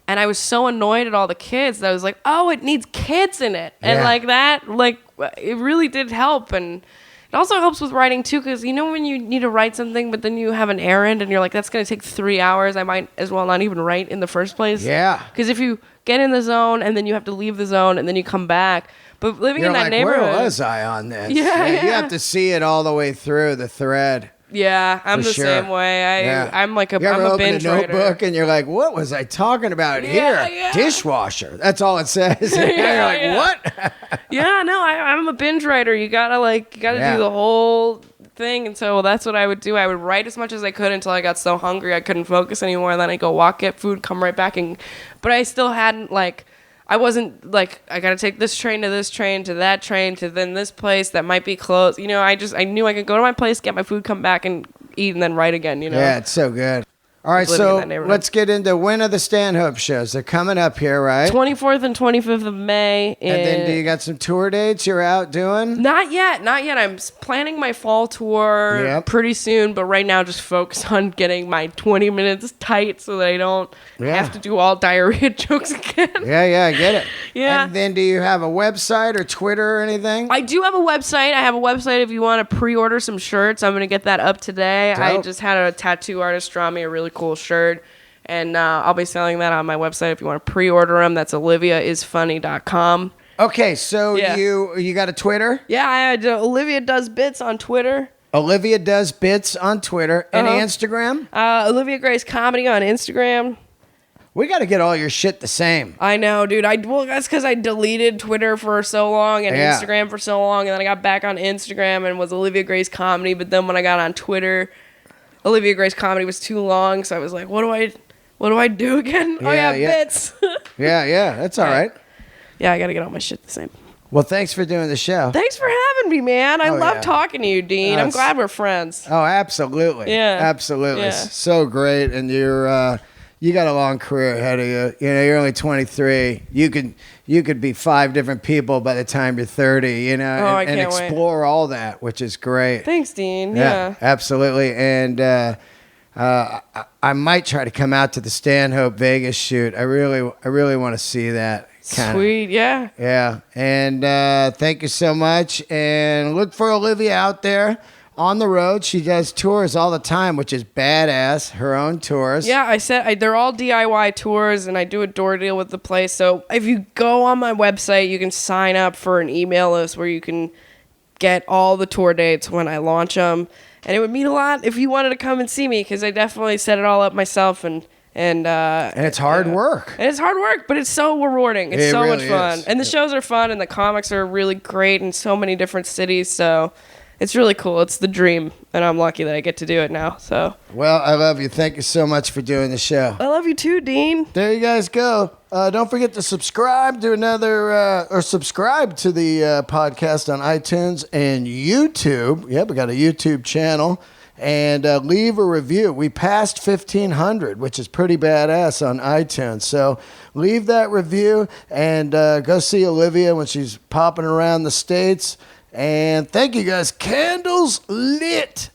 And I was so annoyed at all the kids that I was like, oh, it needs kids in it. And like that, like it really did help. And It also helps with writing too, because you know when you need to write something, but then you have an errand and you're like, that's going to take 3 hours. I might as well not even write in the first place. Yeah. Because if you get in the zone and then you have to leave the zone and then you come back, but living You're in that like, neighborhood, where was I on this? Yeah. You have to see it all the way through the thread. Yeah, I'm For the sure. same way. Yeah. I'm like You ever I'm a open binge a notebook writer. and you're like, what was I talking about here? Yeah. Dishwasher. That's all it says. You're like, what? Yeah, no, I'm a binge writer. You gotta Yeah. do the whole thing, and so that's what I would do. I would write as much as I could until I got so hungry I couldn't focus anymore, and then I'd go walk, get food, come right back, but I still hadn't I wasn't like, I gotta take this train to this train to that train to then this place that might be closed. You know, I knew I could go to my place, get my food, come back and eat, and then write again. You know. Yeah, it's so good. All right, Living in so that neighborhood. let's get into when are the Stanhope shows? They're coming up here, right? 24th and 25th of May. And then do you got some tour dates you're out doing? Not yet. I'm planning my fall tour Yep. pretty soon, but right now just focus on getting my 20 minutes tight so that I don't have to do all diarrhea jokes again. Yeah, I get it. Yeah. And then do you have a website or Twitter or anything? I do have a website. I have a website if you want to pre-order some shirts. I'm going to get that up today. I Dope. just had a tattoo artist draw me a really cool shirt, and I'll be selling that on my website if you want to pre-order them. That's oliviaisfunny.com. Okay, so Yeah. you got a Twitter? Yeah, I had Olivia Does Bits on Twitter. Olivia Does Bits on Twitter. Any Instagram? Olivia Grace Comedy on Instagram. We got to get all your shit the same. I know, dude. Well, that's because I deleted Twitter for so long and Yeah. Instagram for so long, and then I got back on Instagram and was Olivia Grace Comedy. But then when I got on Twitter, Olivia Grace Comedy was too long, so I was like, what do I do again? Oh yeah, bits. Yeah, that's all right. Yeah, I gotta get all my shit the same. Well, thanks for doing the show. Thanks for having me, man. I love yeah. talking to you, Dean. I'm It's- glad we're friends. Oh, absolutely. Yeah. Absolutely. Yeah. So great. And you got a long career ahead of you. You know, you're only 23. You could be 5 different people by the time you're 30, you know, I and can't wait. explore all that, which is great. Thanks, Dean. Yeah. Absolutely. And I might try to come out to the Stanhope Vegas shoot. I really want to see that. Kinda. Sweet. Yeah. Yeah. And thank you so much. And look for Olivia out there on the road. She does tours all the time, which is badass. Her own tours. Yeah, I said they're all DIY tours, and I do a door deal with the place. So if you go on my website, you can sign up for an email list where you can get all the tour dates when I launch them. And it would mean a lot if you wanted to come and see me, because I definitely set it all up myself, and it's hard work. And it's hard work, but it's so rewarding. It's It so really much fun. is. And the shows are fun, and the comics are really great in so many different cities. So it's really cool. It's the dream, and I'm lucky that I get to do it now. So Well, I love you. Thank you so much for doing the show. I love you too, Dean. There you guys go. Don't forget to subscribe to subscribe to the podcast on iTunes and YouTube. Yeah, we got a YouTube channel. And leave a review. We passed 1,500, which is pretty badass on iTunes. So leave that review and go see Olivia when she's popping around the States. And thank you guys. Candles lit.